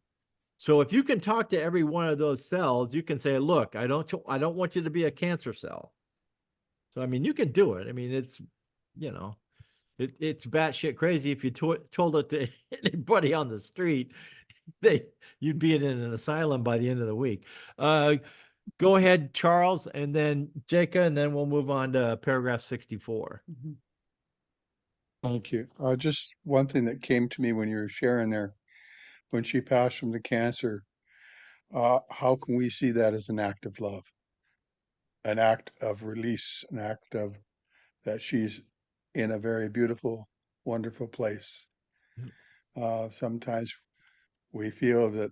So if you can talk to every one of those cells, you can say, look, I don't want you to be a cancer cell. So, I mean, you can do it. I mean, it's, it's batshit crazy. If you told it to anybody on the street, you'd be in an asylum by the end of the week. Go ahead, Charles, and then Jacob, and then we'll move on to paragraph 64. Thank you. Just one thing that came to me when you were sharing there, when she passed from the cancer, how can we see that as an act of love, an act of release, an act of that she's in a very beautiful, wonderful place. Sometimes we feel that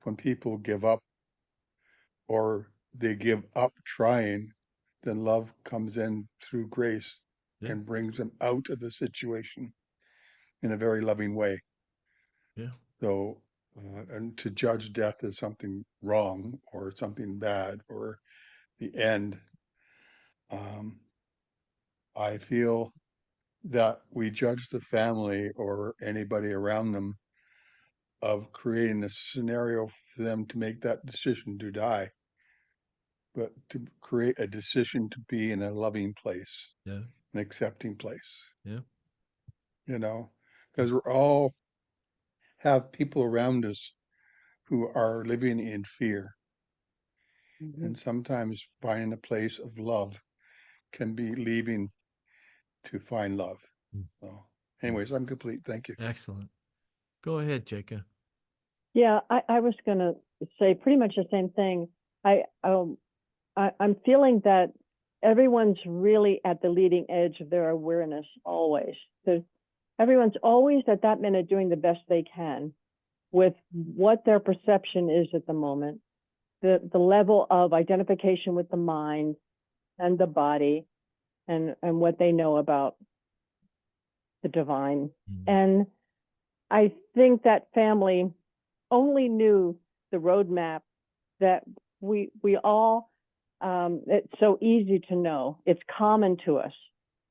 when people give up or they give up trying, then love comes in through grace and brings them out of the situation in a very loving way. Yeah. So, and to judge death as something wrong or something bad or the end, I feel that we judge the family or anybody around them of creating a scenario for them to make that decision to die, but to create a decision to be in a loving place, an accepting place. Because we're all have people around us who are living in fear. And sometimes finding a place of love can be leaving to find love. So anyways, I'm complete. Thank you. Excellent. Go ahead, Jacob. Yeah, I was going to say pretty much the same thing. I'm feeling that everyone's really at the leading edge of their awareness always. Everyone's always at that minute doing the best they can with what their perception is at the moment. the level of identification with the mind and the body and what they know about the divine. And I think that family only knew the roadmap that we all, it's so easy to know. It's common to us.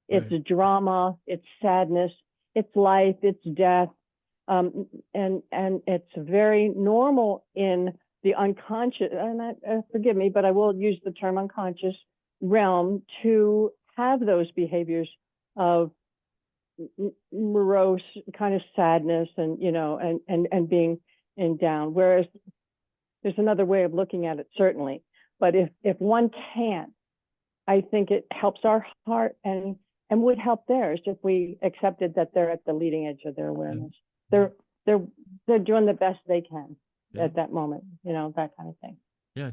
It's Right. drama, it's sadness, it's life, it's death. And it's very normal in the unconscious, and forgive me, but I will use the term unconscious realm to have those behaviors of morose kind of sadness and, you know, and being in down. Whereas there's another way of looking at it, certainly. But if one can't, I think it helps our heart and would help theirs if we accepted that they're at the leading edge of their awareness. They're doing the best they can at that moment, you know, that kind of thing. Yeah,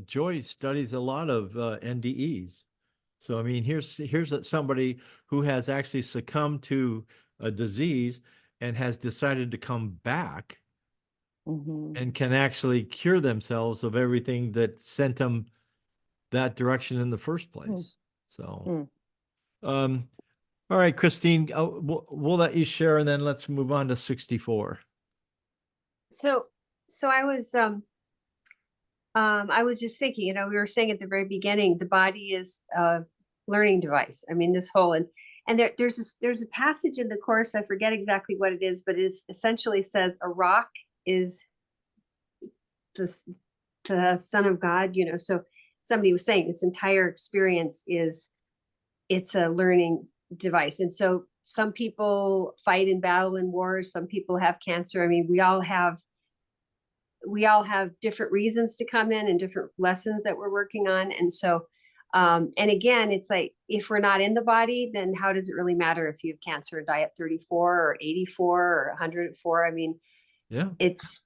Joy studies a lot of NDEs. So I mean, here's somebody who has actually succumbed to a disease and has decided to come back and can actually cure themselves of everything that sent them that direction in the first place. So, all right, Christine, we'll let you share, and then let's move on to 64. So I was just thinking, you know, we were saying at the very beginning, the body is a learning device. I mean, this whole, and there's a passage in the course, I forget exactly what it is, but it essentially says a rock is the son of God, you know. So somebody was saying this entire experience it's a learning device. And so some people fight in battle and wars, some people have cancer. I mean, we all have different reasons to come in and different lessons that we're working on. And so, and again, it's like, if we're not in the body, then how does it really matter if you have cancer and die at 34 or 84 or 104? I mean, yeah, it's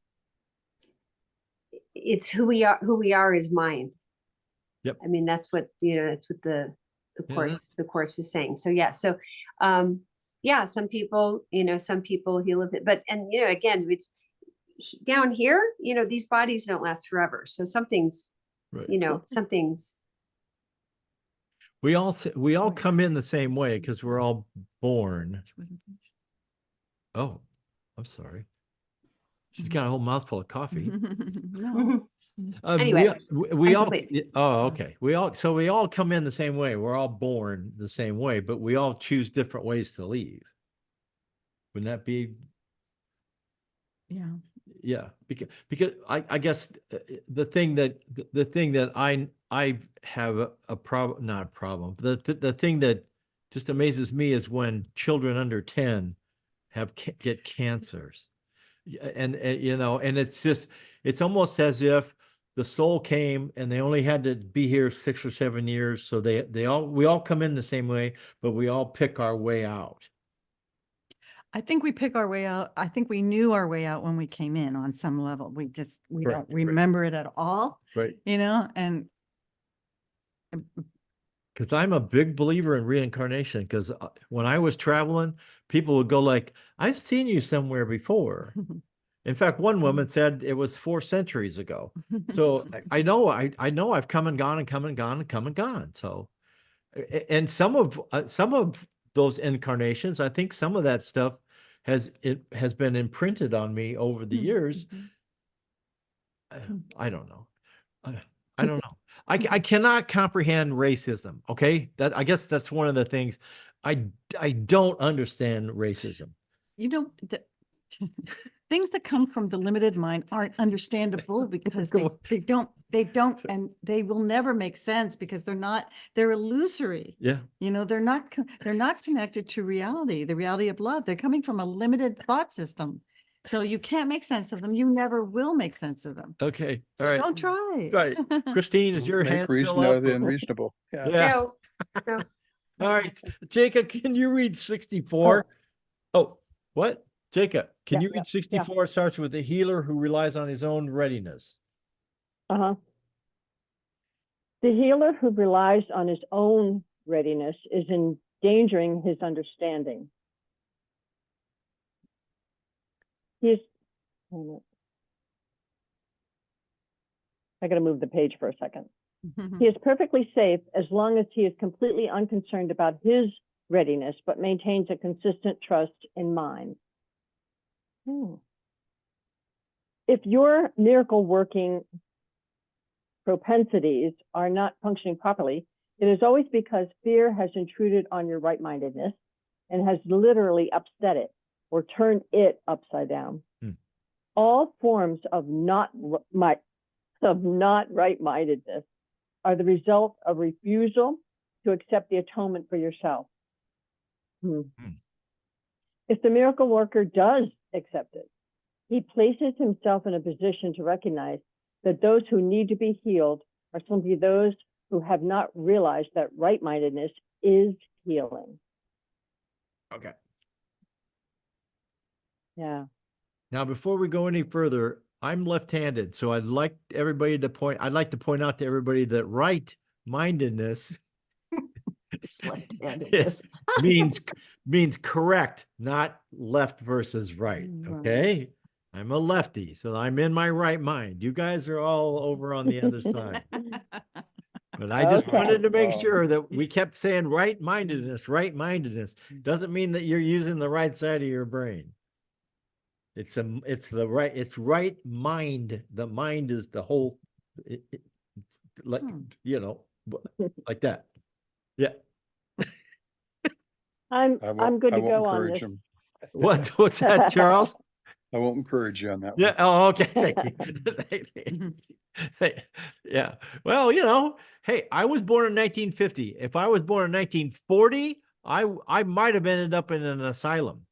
who we are is mind. Yep. I mean, that's what, you know, that's what the course is saying. So yeah. So, yeah, some people heal with it, but, and, you know, again, it's down here, you know, these bodies don't last forever. So something's, right. you know, something's. We all come in the same way because we're all born. Oh, I'm sorry. She's got a whole mouthful of coffee. No. Anyway, we all. complete. Oh, okay. We all come in the same way. We're all born the same way, but we all choose different ways to leave. Wouldn't that be? Yeah. Yeah, because I guess the thing that I have a problem, not a problem. The thing that just amazes me is when children under 10 get cancers. And you know, and it's almost as if the soul came and they only had to be here 6 or 7 years. So we all come in the same way, but we all pick our way out. I think we pick our way out. I think we knew our way out when we came in on some level. We Correct, don't remember it at all, Right. you know, and Because I'm a big believer in reincarnation. Because when I was traveling, people would go like, "I've seen you somewhere before." In fact, one woman said it was 4 centuries ago. So I know I've come and gone and come and gone and come and gone. So, and some of those incarnations, I think some of that stuff has been imprinted on me over the years. I don't know. I don't know. I cannot comprehend racism. Okay, I guess that's one of the things I don't understand racism. you know, things that come from the limited mind aren't understandable because they don't, and they will never make sense because they're illusory. Yeah. You know, they're not connected to reality, the reality of love. They're coming from a limited thought system. So you can't make sense of them. You never will make sense of them. Okay. All So right. don't try. Right. Christine, is your Make hand reason still out up? of the unreasonable. Yeah. Yeah. No. All right. Jacob, can you read 64? Oh, what? Jacob, can you read 64? It starts with the healer who relies on his own readiness. The healer who relies on his own readiness is endangering his understanding. I got to move the page for a second. He is perfectly safe as long as he is completely unconcerned about his readiness, but maintains a consistent trust in mine. If your miracle working propensities are not functioning properly, it is always because fear has intruded on your right-mindedness and has literally upset it or turned it upside down. All forms of not right-mindedness are the result of refusal to accept the atonement for yourself. If the miracle worker does accept it, he places himself in a position to recognize that those who need to be healed are simply those who have not realized that right-mindedness is healing. Okay. Yeah. Now, before we go any further, I'm left-handed, so I'd like to point out to everybody that right-mindedness Left-handedness. means correct, not left versus right. Okay. I'm a lefty, so I'm in my right mind. You guys are all over on the other side. But I just Okay. wanted to make sure that we kept saying right-mindedness, right-mindedness. Doesn't mean that you're using the right side of your brain. It's right mind. The mind is the whole, like, like that. Yeah. I'm good to I won't go on encourage this. him. What's that, Charles? I won't encourage you on that Yeah. one. Oh, okay. Thank you. Yeah. Well, hey, I was born in 1950. If I was born in 1940, I might have ended up in an asylum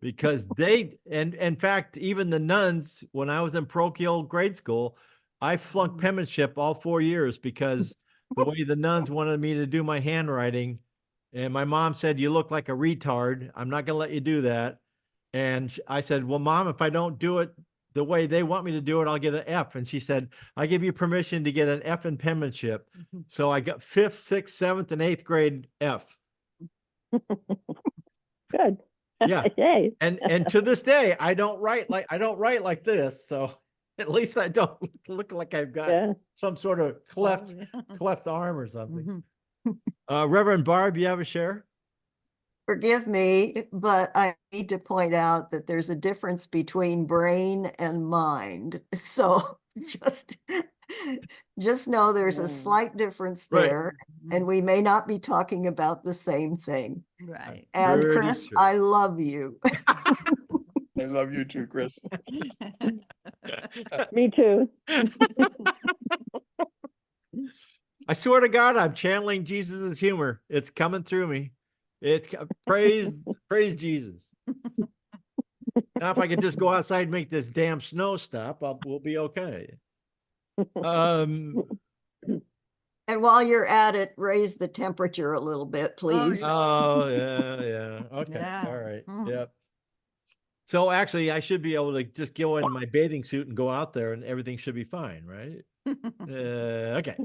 because in fact, even the nuns, when I was in parochial grade school, I flunked penmanship all 4 years because the way the nuns wanted me to do my handwriting, and my mom said, "You look like a retard. I'm not going to let you do that." And I said, "Well, Mom, if I don't do it the way they want me to do it, I'll get an F." And she said, "I give you permission to get an F in penmanship." So I got 5th, 6th, 7th, and 8th grade F. Good. Yeah. Yay. And to this day, I don't write like this. So at least I don't look like I've got some sort of cleft arm or something. Reverend Barb, you have a share? Forgive me, but I need to point out that there's a difference between brain and mind. So just know there's a slight difference Right. there, and we may not be talking about the same thing. Right. And Pretty Chris, sure. I love you. I love you too, Chris. Me too. I swear to God, I'm channeling Jesus's humor. It's coming through me. It's praise Jesus. Now, if I could just go outside and make this damn snow stop, we'll be okay. And while you're at it, raise the temperature a little bit, please. Oh yeah. Okay. Yeah. All right. Yep. So actually, I should be able to just go in my bathing suit and go out there, and everything should be fine, right? Okay.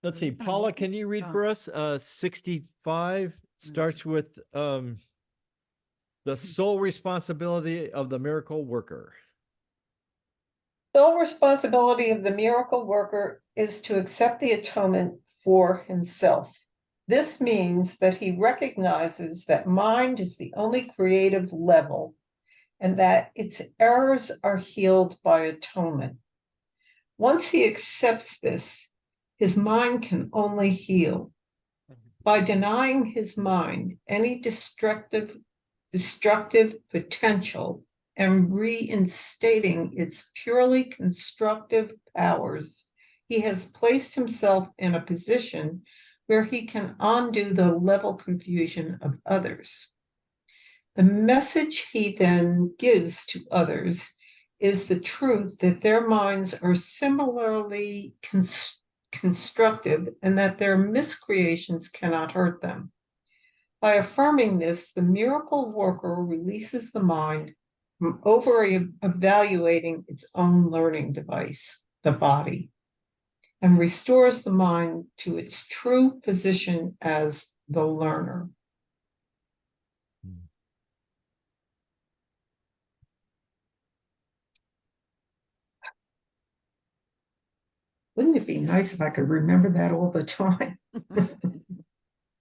Let's see. Paula, can you read for us? 65 starts with the sole responsibility of the miracle worker. Sole responsibility of the miracle worker is to accept the atonement for himself. This means that he recognizes that mind is the only creative level and that its errors are healed by atonement. Once he accepts this, his mind can only heal. By denying his mind any destructive potential and reinstating its purely constructive powers, he has placed himself in a position where he can undo the level confusion of others. The message he then gives to others is the truth that their minds are similarly constructive and that their miscreations cannot hurt them. By affirming this, the miracle worker releases the mind from over-evaluating its own learning device, the body, and restores the mind to its true position as the learner. Wouldn't it be nice if I could remember that all the time?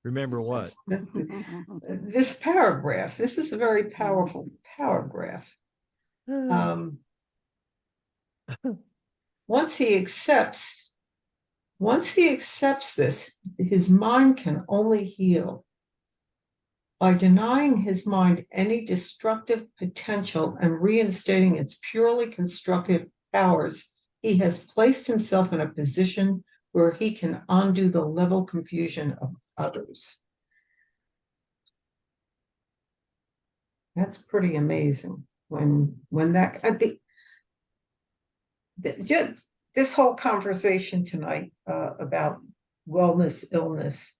Remember what? This paragraph, this is a very powerful paragraph. Once he accepts this, his mind can only heal. By denying his mind any destructive potential and reinstating its purely constructive powers, he has placed himself in a position where he can undo the level confusion of others. That's pretty amazing. When that just this whole conversation tonight about wellness, illness.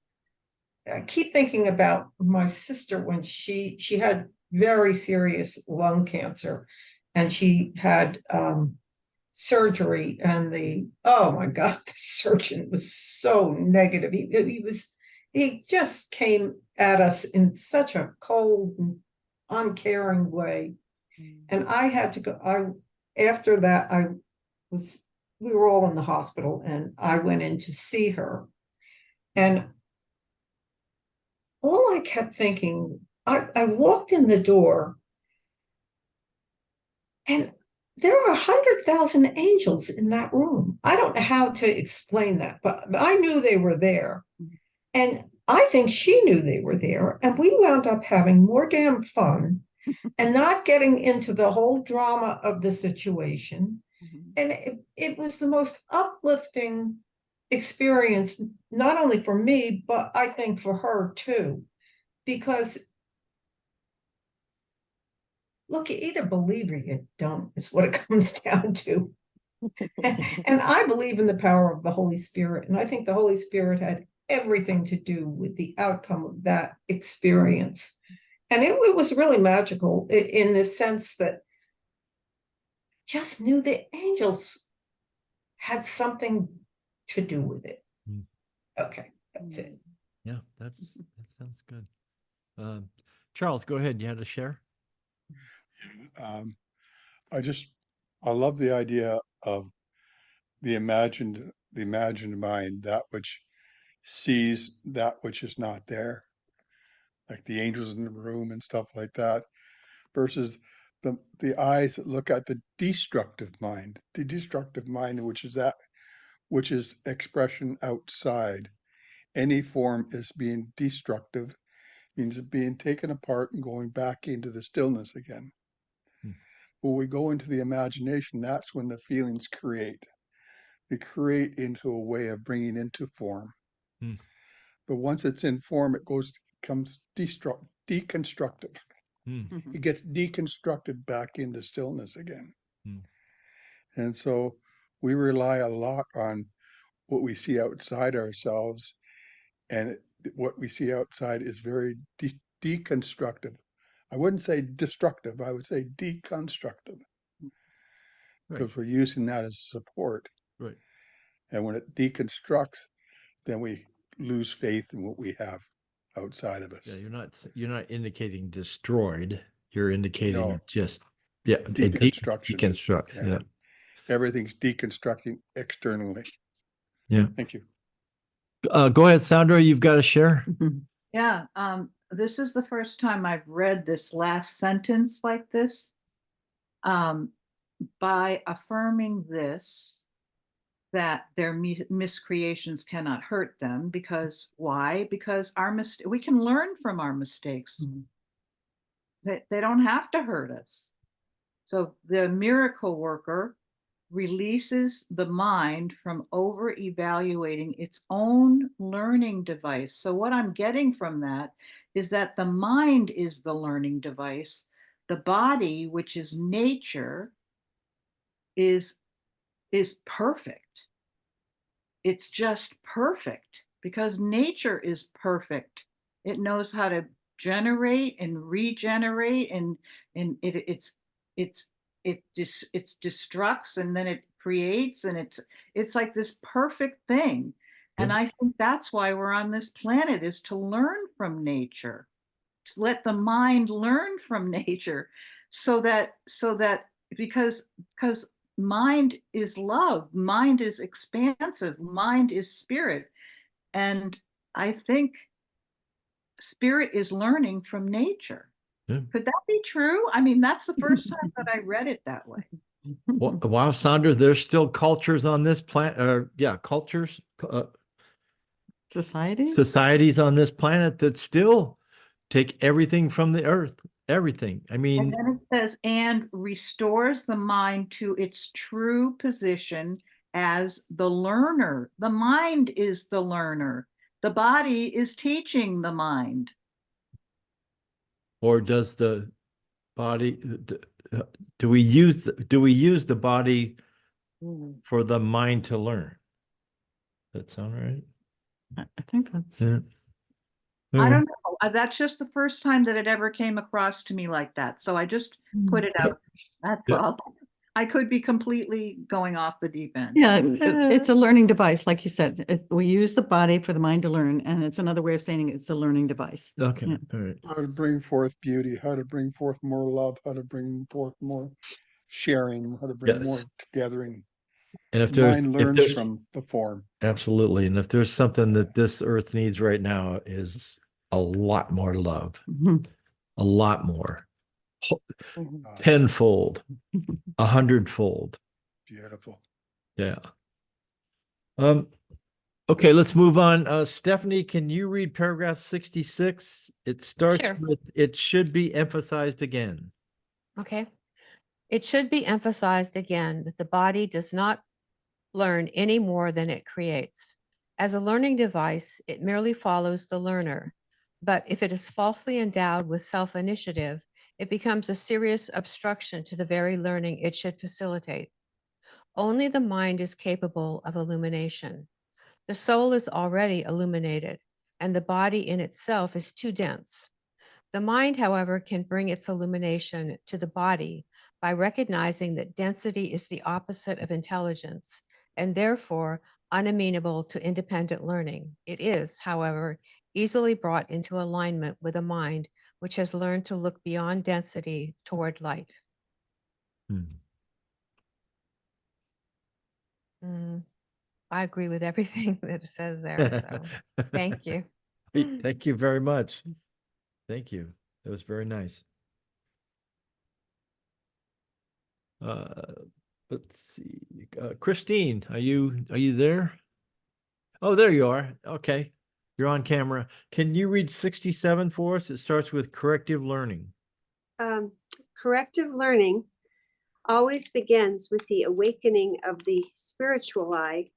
I keep thinking about my sister when she had very serious lung cancer, and she had surgery, and oh my God, the surgeon was so negative. He just came at us in such a cold and uncaring way. And I had to go. After that, we were all in the hospital, and I went in to see her. And all I kept thinking, I walked in the door, and there are 100,000 angels in that room. I don't know how to explain that, but I knew they were there. And I think she knew they were there. And we wound up having more damn fun and not getting into the whole drama of the situation. And it was the most uplifting experience, not only for me, but I think for her too. Because, look, you either believe or you don't, is what it comes down to. And I believe in the power of the Holy Spirit. And I think the Holy Spirit had everything to do with the outcome of that experience. And it was really magical in the sense that just knew the angels had something to do with it. Okay, that's it. Yeah, that sounds good. Charles, go ahead. You had to share. I love the idea of the imagined mind, that which sees that which is not there, like the angels in the room and stuff like that, versus the eyes that look at the destructive mind, which is expression outside. Any form is being destructive, means it being taken apart and going back into the stillness again. When we go into the imagination, that's when the feelings create. They create into a way of bringing into form. But once it's in form, it becomes deconstructive. It gets deconstructed back into stillness again. And so we rely a lot on what we see outside ourselves, and what we see outside is very deconstructive. I wouldn't say destructive, I would say deconstructive, because we're using that as support. Right. And when it deconstructs, then we lose faith in what we have outside of us. Yeah, you're not indicating destroyed. You're indicating just deconstruction. Deconstructs. Yeah. Everything's deconstructing externally. Yeah. Thank you. Go ahead, Sandra. You've got to share. Yeah. This is the first time I've read this last sentence like this. By affirming this, that their miscreations cannot hurt them, because why? Because we can learn from our mistakes. They don't have to hurt us. So the miracle worker releases the mind from over evaluating its own learning device. So what I'm getting from that is that the mind is the learning device. The body, which is nature, is perfect. It's just perfect because nature is perfect. It knows how to generate and regenerate, and it destructs, and then it creates, and it's like this perfect thing. And I think that's why we're on this planet, is to learn from nature, to let the mind learn from nature, so that because mind is love, mind is expansive, mind is spirit. And I think spirit is learning from nature. Yeah. Could that be true? I mean, that's the first time that I read it that way. Wow, Sandra, there's still cultures on this planet, cultures, Society? societies on this planet that still take everything from the earth, everything. I And mean, then it says, and restores the mind to its true position as the learner. The mind is the learner. The body is teaching the mind. or does the body, do we use the body for the mind to learn? That sound right? I think that's. Yeah. I don't know. That's just the first time that it ever came across to me like that. So I just put it out. That's Yeah. all. I could be completely going off the deep end. Yeah, it's a learning device, like you said. We use the body for the mind to learn, and it's another way of saying it's a learning device. Okay. Yeah. All right. How to bring forth beauty, how to bring forth more love, how to bring forth more sharing, how to bring more Yes. togethering. And if Mind learns there's from the form. absolutely, and if there's something that this earth needs right now is a lot more love, Mhm. a lot more, Mhm. tenfold, 100-fold. Beautiful. Yeah. Okay, let's move on. Stephanie, can you read paragraph 66? It starts Sure. with, it should be emphasized again. Okay. It should be emphasized again that the body does not learn any more than it creates. As a learning device, it merely follows the learner. But if it is falsely endowed with self-initiative, it becomes a serious obstruction to the very learning it should facilitate. Only the mind is capable of illumination. The soul is already illuminated, and the body in itself is too dense. The mind, however, can bring its illumination to the body by recognizing that density is the opposite of intelligence and therefore unamenable to independent learning. It is, however, easily brought into alignment with a mind which has learned to look beyond density toward light. I agree with everything that it says there. So thank you. Thank you very much. Thank you. That was very nice. Let's see. Christine, are you there? Oh, there you are. Okay. You're on camera. Can you read 67 for us? It starts with corrective learning. Corrective learning always begins with the awakening of the spiritual eye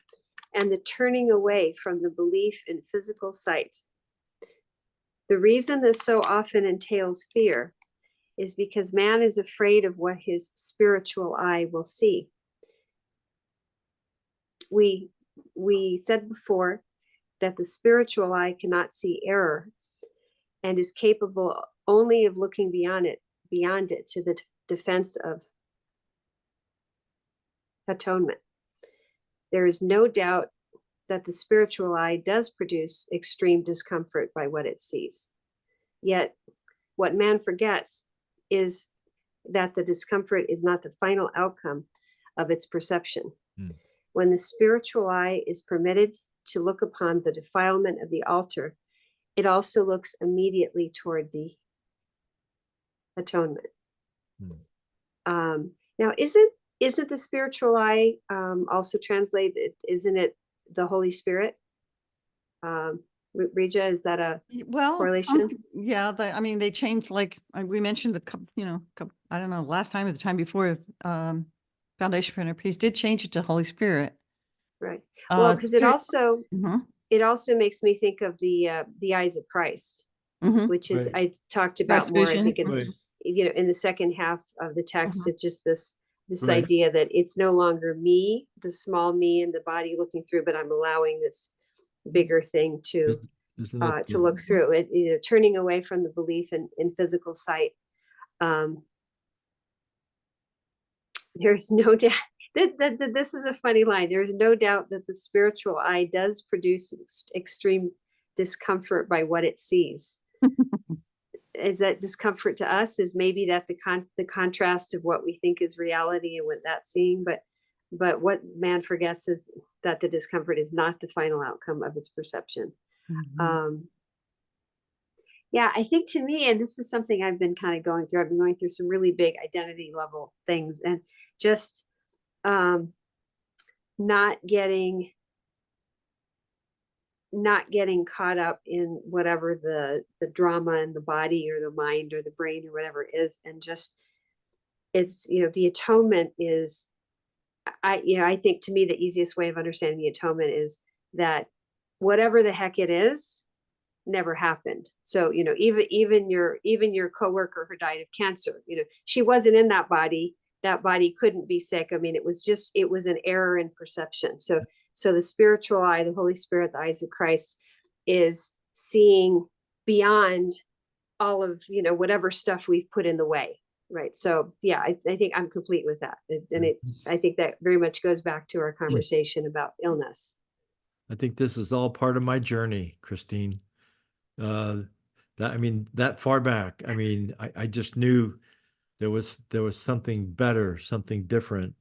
and the turning away from the belief in physical sight. The reason this so often entails fear is because man is afraid of what his spiritual eye will see. We said before that the spiritual eye cannot see error and is capable only of looking beyond it to the defense of atonement. There is no doubt that the spiritual eye does produce extreme discomfort by what it sees. Yet, what man forgets is that the discomfort is not the final outcome of its perception. When the spiritual eye is permitted to look upon the defilement of the altar, it also looks immediately toward the atonement. Now, isn't the spiritual eye also translated? Isn't it the Holy Spirit? Reja, is that a correlation? Yeah, I mean, they changed, like we mentioned I don't know, last time or the time before, Foundation for Inner Peace did change it to Holy Spirit. Right. Well, because it also Mhm. it also makes me think of the eyes of Christ, Mhm. which is Right. I talked about Christ more. I vision. think Right. in the second half of the text, it's just this Right. idea that it's no longer me, the small me in the body looking through, but I'm allowing this bigger thing to Isn't it to look through it, turning away from the belief in physical sight. There's no doubt that this is a funny line. There's no doubt that the spiritual eye does produce extreme discomfort by what it sees. Is that discomfort to us is maybe that the contrast of what we think is reality and what that's seeing, but but what man forgets is that the discomfort is not the final outcome of its perception. Yeah, I think to me, and this is something I've been kind of going through, I've been going through some really big identity level things, and just not getting caught up in whatever the drama in the body or the mind or the brain or whatever it is, and just, it's, the atonement is, I think to me the easiest way of understanding the atonement is that whatever the heck it is never happened. So, even your coworker who died of cancer, she wasn't in that body. That body couldn't be sick. I mean, it was an error in perception. So the spiritual eye, the Holy Spirit, the eyes of Christ, is seeing beyond all of, whatever stuff we've put in the way. Right. So yeah, I think I'm complete with that. I think that very much goes back to our conversation about illness. I think this is all part of my journey, Christine. That far back, I just knew there was something better, something different.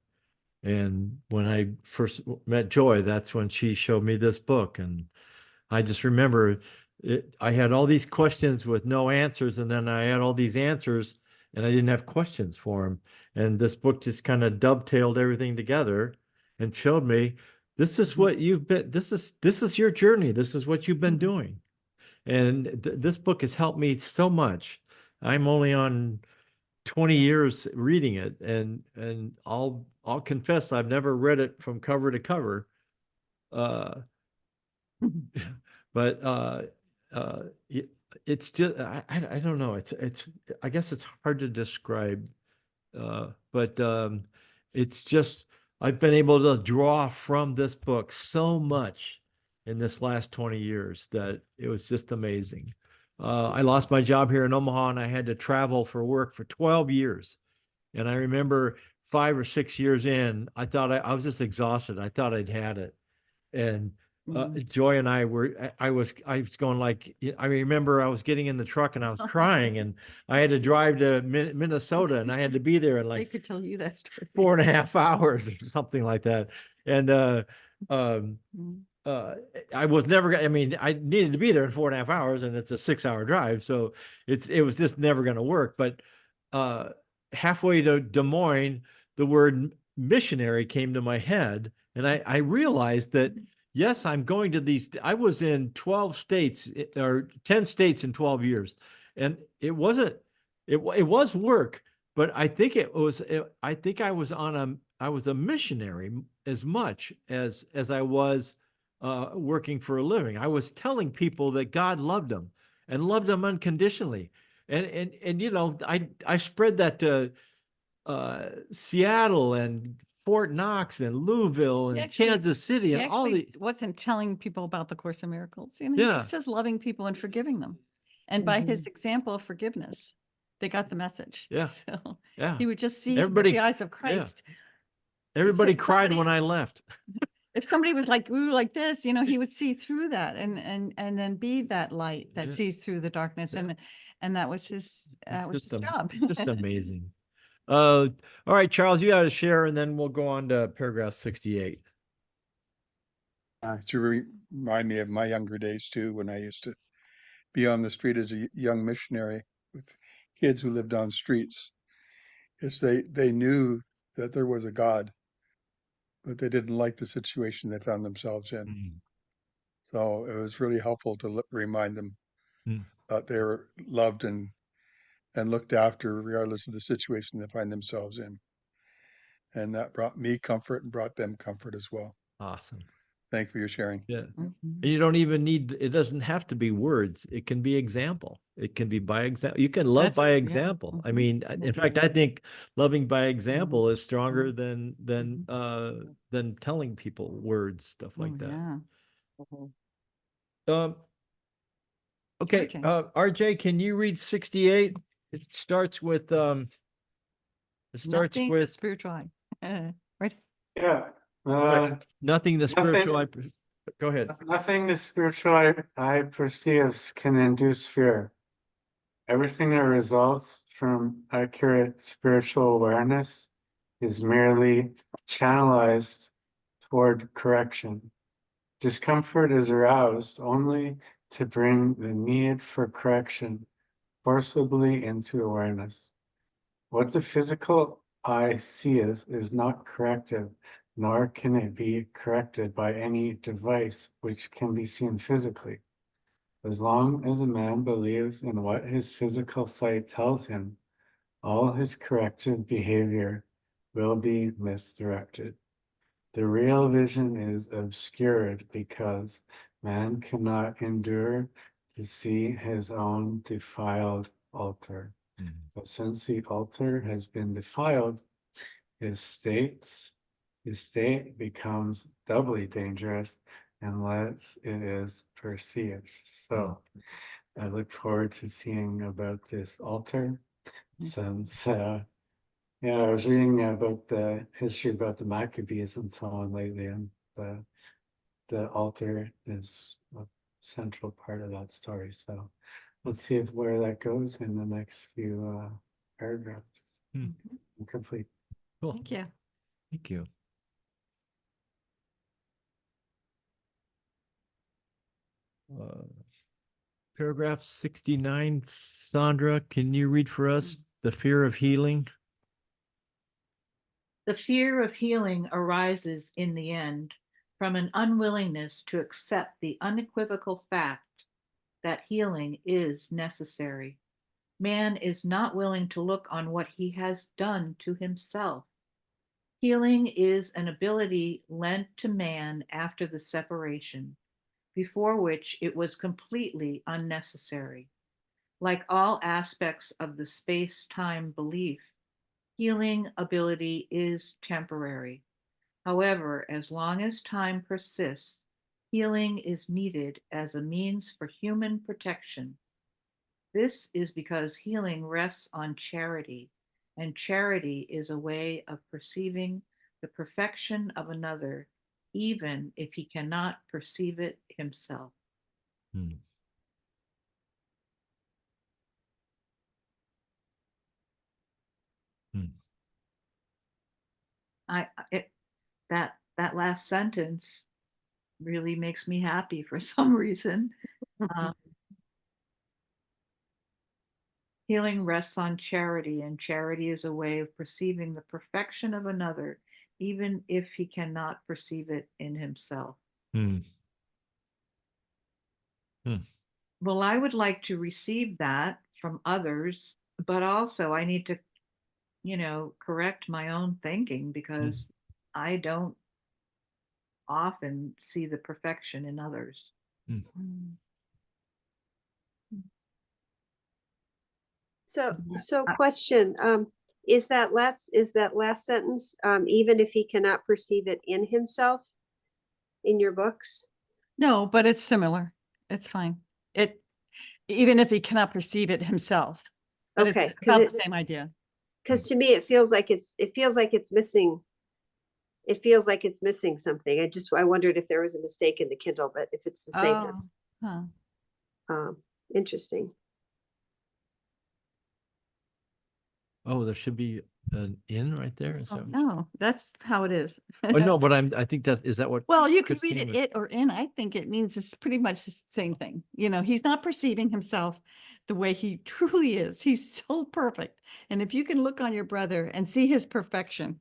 And when I first met Joy, that's when she showed me this book. And I just remember I had all these questions with no answers. And then I had all these answers and I didn't have questions for them. And this book just kind of dovetailed everything together and showed me, this is what you've been, this is your journey. This is what you've been doing. And this book has helped me so much. I'm only on 20 years reading it, and I'll confess I've never read it from cover to cover. But it's just, I don't know. It's I guess it's hard to describe. But it's just, I've been able to draw from this book so much in this last 20 years that it was just amazing. I lost my job here in Omaha and I had to travel for work for 12 years. And I remember 5 or 6 years in, I thought I was just exhausted. I thought I'd had it. And Joy and I was going like, I remember I was getting in the truck and I was crying and I had to drive to Minnesota and I had to be there in I like could tell you that story. 4.5 hours or something like that. And I was never, I needed to be there in 4.5 hours and it's a 6-hour drive. So it was just never going to work. But halfway to Des Moines, the word missionary came to my head. And I realized that, yes, I'm going to these, I was in 12 states or 10 states in 12 years. And it wasn't, it was work, but I think I was a missionary as much as I was working for a living. I was telling people that God loved them and loved them unconditionally. And I spread that to Seattle and Fort Knox and Louisville and Kansas City and all the. Wasn't telling people about the Course in Miracles. He was just loving people and forgiving them. And by his example of forgiveness, they got the message. Yeah. So Yeah. he would just see Everybody- with the eyes of Christ. Everybody It's cried somebody- when I left. If somebody was like, ooh, like this, he would see through that and then be that light that Yeah. sees through the darkness. Yeah. And that was his job. Just amazing. All right, Charles, you got to share, and then we'll go on to paragraph 68. To remind me of my younger days too, when I used to be on the street as a young missionary with kids who lived on streets. Is they knew that there was a God, but they didn't like the situation they found themselves in. So it was really helpful to remind them that they were loved and looked after regardless of the situation they find themselves in. And that brought me comfort and brought them comfort as well. Awesome. Thank you for your sharing. Yeah. And you don't even it doesn't have to be words. It can be example. It can be by example. You can love That's by right, yeah. example. In fact, I think loving by example is stronger than telling people words, stuff like that. Yeah. Okay. RJ. RJ, can you read 68? It starts with Nothing but spiritual eye. Right? Yeah. nothing the spiritual eye. Go ahead. Nothing the spiritual eye perceives can induce fear. Everything that results from accurate spiritual awareness is merely channelized toward correction. Discomfort is aroused only to bring the need for correction forcibly into awareness. What the physical eye sees is not corrective, nor can it be corrected by any device which can be seen physically. As long as a man believes in what his physical sight tells him, all his corrective behavior will be misdirected. The real vision is obscured because man cannot endure to see his own defiled altar. But since the altar has been defiled, his state becomes doubly dangerous unless it is perceived. So I look forward to seeing about this altar since yeah, I was reading about the history about the Maccabees and so on lately, and the altar is a central part of that story. So let's see where that goes in the next few paragraphs. I'm complete. Cool. Thank you. Thank you. Paragraph 69, Sandra, can you read for us the fear of healing? The fear of healing arises in the end from an unwillingness to accept the unequivocal fact that healing is necessary. Man is not willing to look on what he has done to himself. Healing is an ability lent to man after the separation, before which it was completely unnecessary. Like all aspects of the space-time belief, healing ability is temporary. However, as long as time persists, healing is needed as a means for human protection. This is because healing rests on charity, and charity is a way of perceiving the perfection of another, even if he cannot perceive it himself. Hmm. That last sentence really makes me happy for some reason. Healing rests on charity, and charity is a way of perceiving the perfection of another, even if he cannot perceive it in himself. Well, I would like to receive that from others, but also I need to, correct my own thinking because I don't often see the perfection in others. So question, is that last sentence, even if he cannot perceive it in himself, in your books? No, but it's similar. It's fine. Even if he cannot perceive it himself. But Okay, it's about the same idea. Because to me, it feels like it's missing. It feels like it's missing something. I wondered if there was a mistake in the Kindle, but if it's the same, that's interesting. Oh, there should be an in right there. Is that No, that's how it is. Oh, no, but I think is that what? Well, you could read Christine it, was- it or in. I think it means it's pretty much the same thing. He's not perceiving himself the way he truly is. He's so perfect. And if you can look on your brother and see his perfection,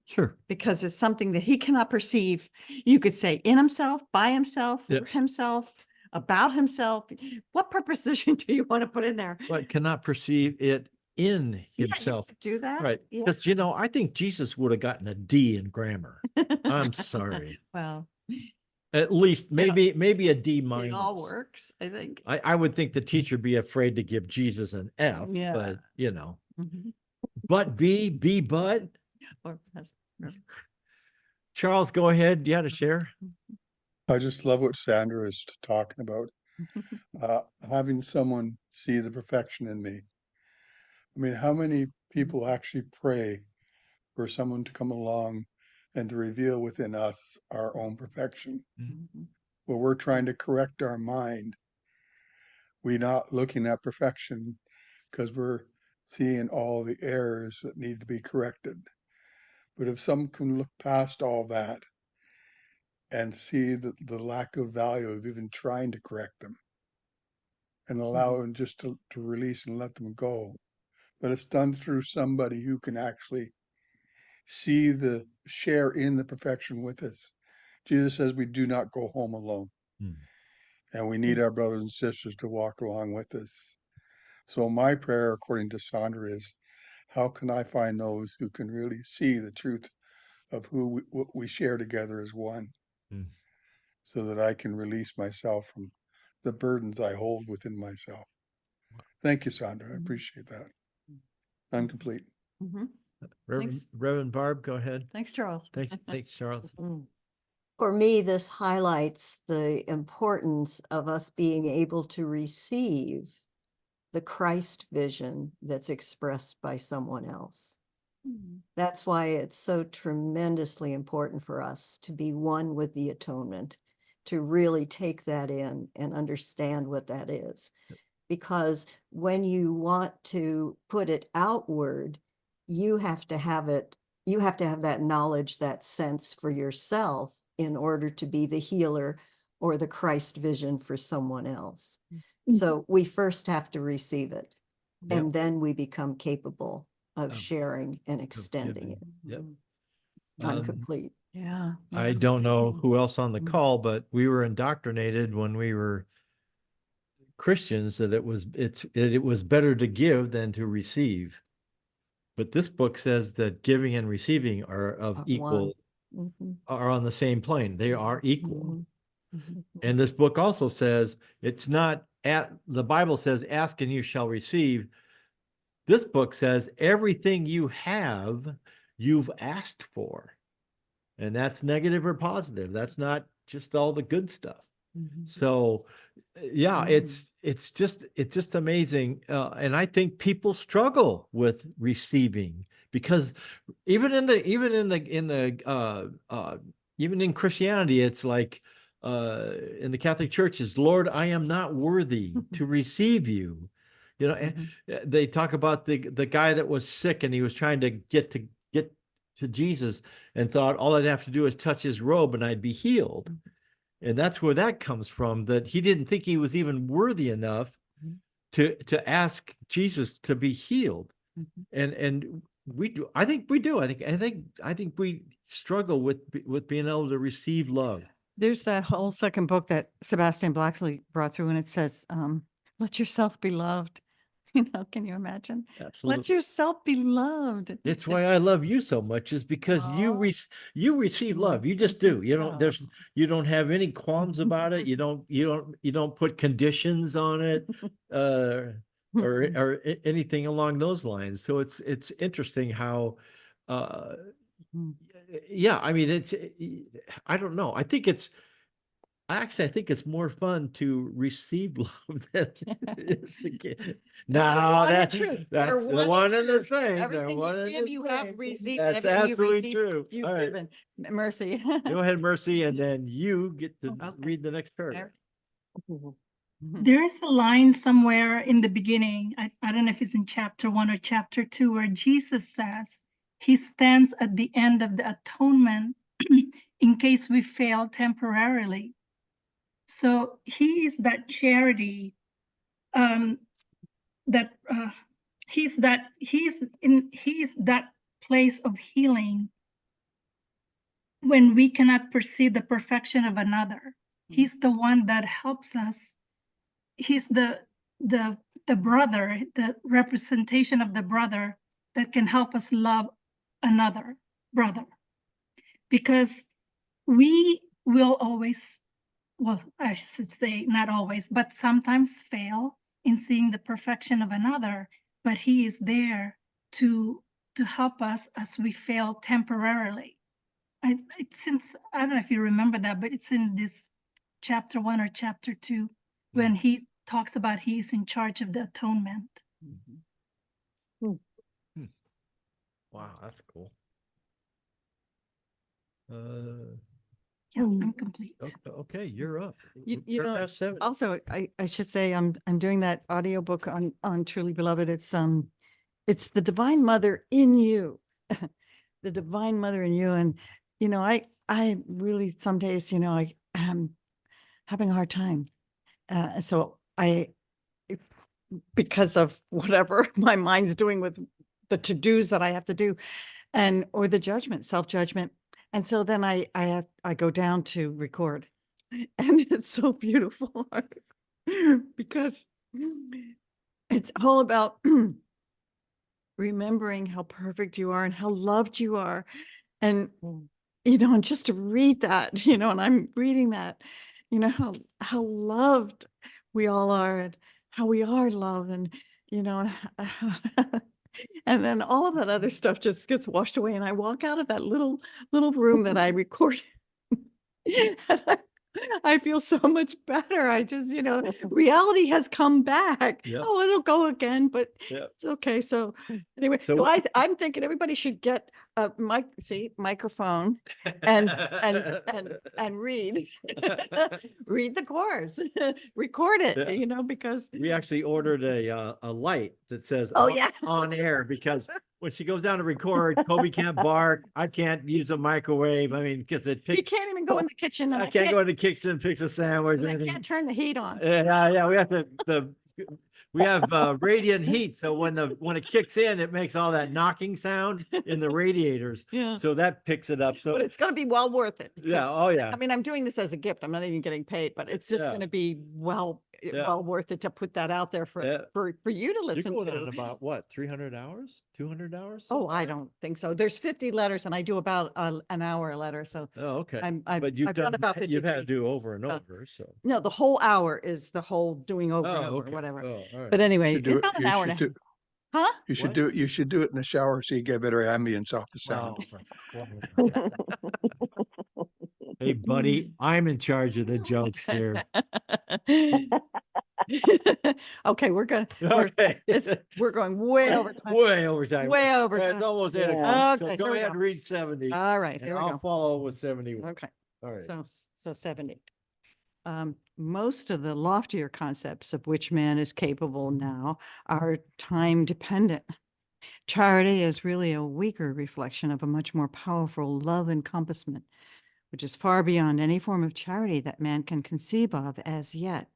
Sure. because it's something that he cannot perceive, you could say in himself, by himself, Yeah. for himself, about himself. What preposition do you want to put in there? But cannot perceive it in Yeah, you himself. could do that. Right. Yeah. Because, I think Jesus would have gotten a D in grammar. I'm sorry. Well, At least maybe a D minus. it all works, I think. I would think the teacher would be afraid to give Jesus an F, Yeah. but Mhm. but B but. Or has- Charles, go ahead. You had to share. I just love what Sandra is talking about. Having someone see the perfection in me. I mean, how many people actually pray for someone to come along and to reveal within us our own perfection? Mhm. Where we're trying to correct our mind, we're not looking at perfection because we're seeing all the errors that need to be corrected. But if some can look past all that and see the lack of value of even trying to correct them and allow them just to release and let them go, but it's done through somebody who can actually see the share in the perfection with us. Jesus says we do not go home alone. And we need our brothers and sisters to walk along with us. So my prayer, according to Sandra, is how can I find those who can really see the truth of who what we share together as one, so that I can release myself from the burdens I hold within myself. Thank you, Sandra. I appreciate that. I'm complete. Reverend Barb, go ahead. Thanks, Charles. Thanks, Charles. For me, this highlights the importance of us being able to receive the Christ vision that's expressed by someone else. That's why it's so tremendously important for us to be one with the atonement, to really take that in and understand what that is. Because when you want to put it outward, you have to have that knowledge, that sense for yourself in order to be the healer or the Christ vision for someone else. So we first have to receive it, and then we become capable of sharing and extending it. Yep. I'm complete. Yeah. I don't know who else on the call, but we were indoctrinated when we were Christians that it was better to give than to receive. But this book says that giving and receiving are of equal, are on the same plane. They are equal. And this book also says it's not the Bible says, ask and you shall receive. This book says everything you have, you've asked for. And that's negative or positive. That's not just all the good stuff. So yeah, it's just amazing. And I think people struggle with receiving, because even in Christianity, it's like in the Catholic Church is, Lord, I am not worthy to receive you. You know, and they talk about the guy that was sick and he was trying to get to Jesus and thought all I'd have to do is touch his robe and I'd be healed. And that's where that comes from, that he didn't think he was even worthy enough to ask Jesus to be healed. And we do. I think we do. I think we struggle with being able to receive love. There's that whole second book that Sebastian Blacksley brought through, and it says, let yourself be loved. Can you imagine? Absolutely. Let yourself be loved. It's why I love you so much, is because you receive love. You just do. You don't have any qualms about it. You don't put conditions on it, or anything along those lines. So it's interesting how, yeah, I mean, I don't know. I think it's more fun to receive love than it is to get. No, that's the one and the same. Everything you give, you have received. That's Everything you absolutely receive, true. you've All right. given. Mercy. Go ahead, Mercy, and then you get to read the next paragraph. There is a line somewhere in the beginning, I don't know if it's in chapter 1 or chapter 2, where Jesus says he stands at the end of the atonement in case we fail temporarily. So he is that charity, that he's that place of healing when we cannot perceive the perfection of another. He's the one that helps us. He's the brother, the representation of the brother that can help us love another brother. Because we will always, well, I should say not always, but sometimes fail in seeing the perfection of another, but he is there to help us as we fail temporarily. I don't know if you remember that, but it's in this chapter 1 or chapter 2 when he talks about he's in charge of the atonement. Wow, that's cool. Yeah, I'm complete. Okay, you're up. You know, also, I should say I'm doing that audiobook on Truly Beloved. It's it's the Divine Mother in you, the Divine Mother in you. And, I really, some days, I am having a hard time. So because of whatever my mind's doing with the to-dos that I have to do, or the judgment, self-judgment. And so then I go down to record, and it's so beautiful because it's all about remembering how perfect you are and how loved you are. And, and just to read that, and I'm reading that, how loved we all are and how we are loved, and, and then all of that other stuff just gets washed away. And I walk out of that little room that I recorded. And I feel so much better. I just, reality has come back. Yep. Oh, it'll go again, but Yep. it's okay. So anyway, So- so I'm thinking everybody should get a microphone and read, read the course, record it, Yeah. because We actually ordered a light that says Oh, yeah. on air, because when she goes down to record, Toby can't bark. I can't use a microwave. I mean, because it you picks. can't even go in the kitchen. And I can't go in the kitchen and fix a sandwich or and I anything. can't turn the heat on. Yeah, we have we have radiant heat. So when it kicks in, it makes all that knocking sound in the radiators. Yeah. So that picks it up. So But it's going to be well worth it. because, yeah, oh yeah. I mean, I'm doing this as a gift. I'm not even getting paid, but it's just Yeah. going to be well worth it to put that out there for Yeah. for you to You're listen going to. on about what, 300 hours, 200 hours? Oh, I don't think so. There's 50 letters, and I do about an hour a letter. So Oh, okay. I've But you've done about you've had to 53. do over and Uh, over. So no, the whole hour is the whole doing over and oh, over, okay. whatever. Oh, all right. But anyway, You it's do it- about an you hour and a should half. do- Huh? You should What? do it. You should do it in the shower so you get better ambience off the sound. Hey, buddy, I'm in charge of the jokes here. Okay, we're going Okay. way over time. Way over time. Way over It's time. almost 8 Yeah. o'clock. So Okay, go here we ahead go. and read 70. All right, And here we I'll go. follow with 71. Okay. All right. So 70. Most of the loftier concepts of which man is capable now are time dependent. Charity is really a weaker reflection of a much more powerful love encompassment, which is far beyond any form of charity that man can conceive of as yet.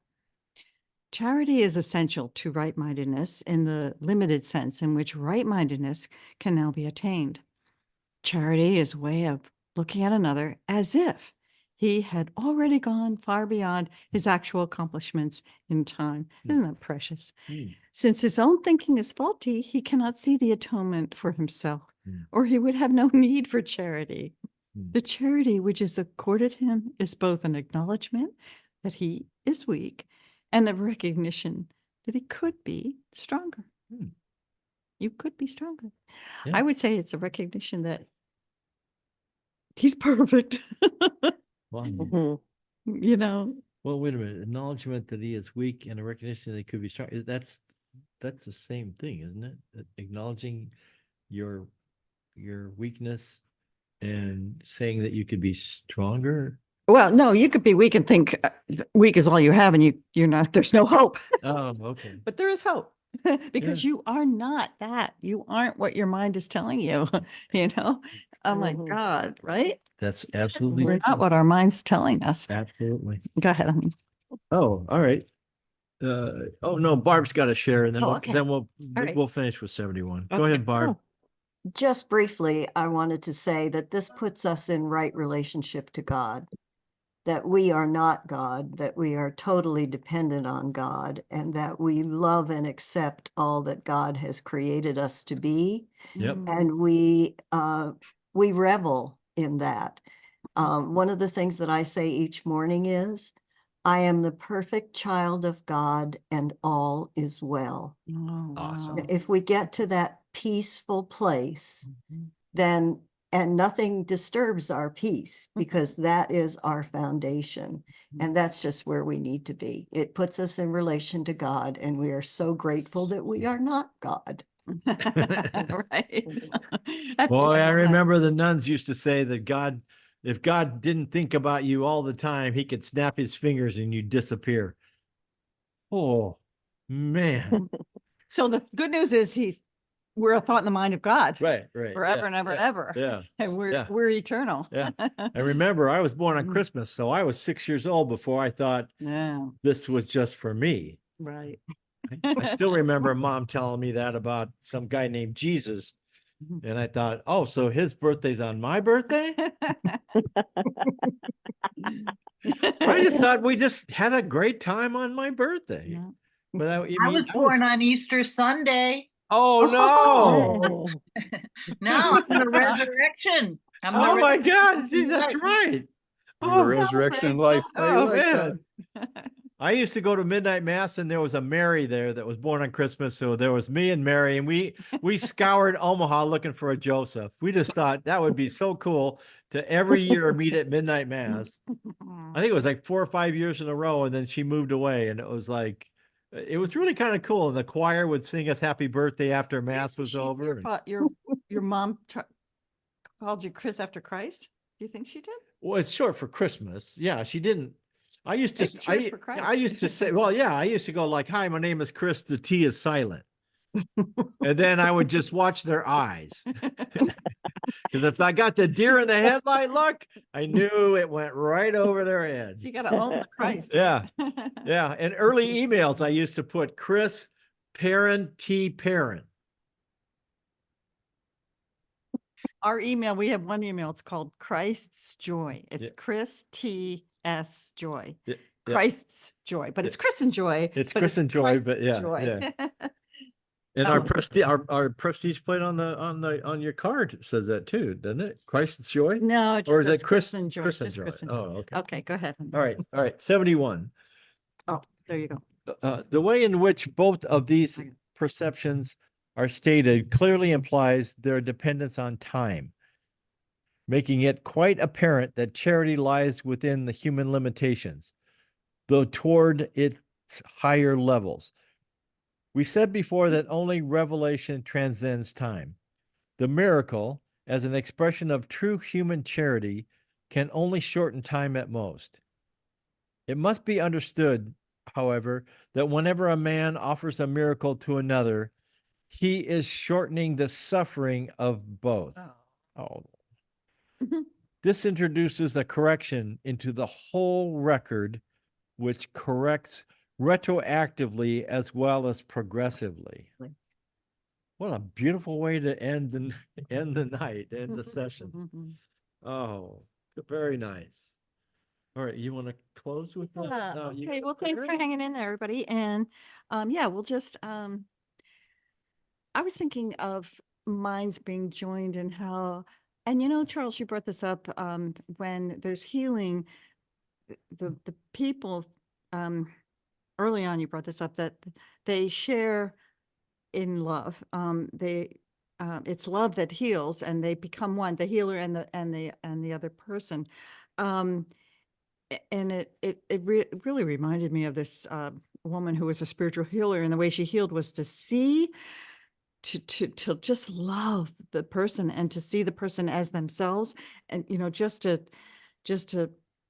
Charity is essential to right-mindedness in the limited sense in which right-mindedness can now be attained. Charity is a way of looking at another as if he had already gone far beyond his actual accomplishments in time. Isn't that precious? Hmm. Since his own thinking is faulty, he cannot see the atonement for himself, Hmm. or he would have no need for charity. Hmm. The charity which is accorded him is both an acknowledgement that he is weak and a recognition that he could be stronger. Hmm. You could be stronger. Yeah. I would say it's a recognition that he's perfect. Wow. Mhm. Well, wait a minute. Acknowledgement that he is weak and a recognition that he could be strong. That's the same thing, isn't it? Acknowledging your weakness and saying that you could be stronger. Well, no, you could be weak and think weak is all you have, and you're not. There's no hope. Oh, okay. But there is hope because you are not that. You aren't what your mind is telling you. Oh my Mhm. God, right? That's absolutely We're not what our mind's telling us. absolutely. Go ahead. honey. Oh, all right. Oh no, Barb's got to share, and then Oh, okay. we'll right. we'll finish with 71. Go Okay. ahead, Barb. Just briefly, I wanted to say that this puts us in right relationship to God, that we are not God, that we are totally dependent on God, and that we love and accept all that God has created us to be. Yep. And we revel in that. One of the things that I say each morning is, I am the perfect child of God and all is well. Oh, Awesome. wow. If we get to that peaceful place, Mhm. then, and nothing disturbs our peace, because that is our foundation. And that's just where we need to be. It puts us in relation to God, and we are so grateful that we are not God. Right. Boy, I love that. remember the nuns used to say that if God didn't think about you all the time, he could snap his fingers and you disappear. Oh, man. So the good news is he's we're a thought in the mind of God. Right, right. Forever yeah, and ever yeah, and ever. Yeah. And yeah. we're eternal. Yeah. And remember, I was born on Mhm. Christmas, so I was 6 years old before I thought Yeah, this was just for me. right. I still remember mom telling me that about some guy named Jesus. Mhm. And I thought, oh, so his birthday's on my birthday? I just thought we just had a great time on my birthday. Yeah. But I I mean, was born on Easter Sunday. oh no. No, I'm the resurrection. I'm the Oh my resurrection God, geez, of that's life. right. The Oh, resurrection life. How you oh like that? man. I used to go to midnight mass and there was a Mary there that was born on Christmas. So there was me and Mary and we scoured Omaha looking for a Joseph. We just thought that would be so cool to every year meet at midnight mass. I think it was like 4 or 5 years in a row. And then she moved away and it was like, it was really kind of cool. And the choir would sing us happy birthday after mass was over. Your mom called you Chris after Christ? Do you think she did? Well, it's short for Christmas. Yeah, she didn't. I used to, It's short for Christ. I used to say, well, yeah, I used to go like, hi, my name is Chris. The T is silent. And then I would just watch their eyes. Because if I got the deer in the headlight look, I knew it went right over their heads. So you got to own the Christ. Yeah. Yeah. And early emails, I used to put Chris Parent T Parent. Our email, we have one email. It's called Christ's Joy. It's Yeah. Chris T S Joy. Yeah. Christ's Joy, but it's Chris and Joy. It's but Chris and Joy, Christ's but yeah, Joy. yeah. And our prestige plate on your card says that too, doesn't it? Christ's Joy? No, it's Or is it just Chris and Joy. Chris and just Joy? Chris and Oh, Joy. okay. Okay, go ahead. All right. 71. Oh, there you go. The way in which both of these perceptions are stated clearly implies their dependence on time, making it quite apparent that charity lies within the human limitations, though toward its higher levels. We said before that only revelation transcends time. The miracle, as an expression of true human charity, can only shorten time at most. It must be understood, however, that whenever a man offers a miracle to another, he is shortening the suffering of both. Oh. This introduces a correction into the whole record, which corrects retroactively as well as progressively. What a beautiful way to end the night, end the session. Oh, very nice. All right, you want to close with that? No, you- Okay, well, thanks for hanging in there, everybody. And yeah, we'll just I was thinking of minds being joined and how, and you know, Charles, you brought this up, when there's healing, the people early on you brought this up, that they share in love. It's love that heals, and they become one, the healer and the other person. And it really reminded me of this woman who was a spiritual healer, and the way she healed was to see, to just love the person and to see the person as themselves, and you know, just to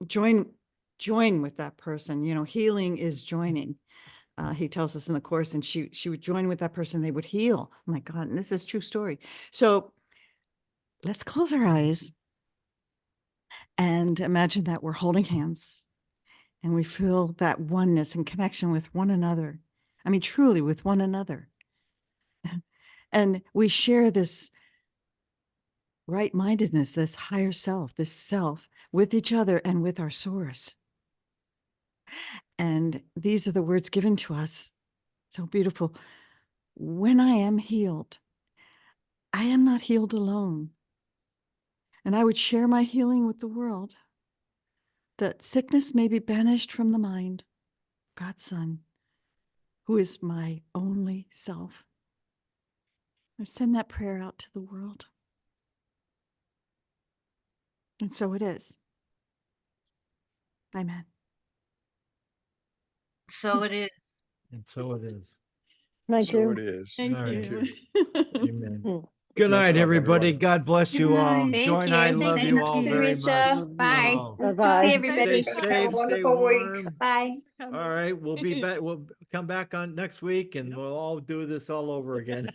join with that person. You know, healing is joining. He tells us in the course, and she would join with that person, they would heal. Oh my God, and this is a true story. So let's close our eyes and imagine that we're holding hands and we feel that oneness and connection with one another. I mean, truly with one another. And we share this right-mindedness, this higher self, this self with each other and with our source. And these are the words given to us. So beautiful. When I am healed, I am not healed alone. And I would share my healing with the world, that sickness may be banished from the mind, God's Son, who is my only self. I send that prayer out to the world. And so it is. Amen. So it is. And so it is. Thank So you. it is. Thank All right. you. Amen. Mm. Good Much night, love, everybody. everyone. God bless you all. Thank Joy and I you. love Thank you you, all Nancy, very Reja. much. Bye. Oh. Nice to Bye-bye. see everybody. Stay Have a safe, stay wonderful week. warm. Bye. All right, we'll be back. We'll come back on next week and we'll all do this all over again.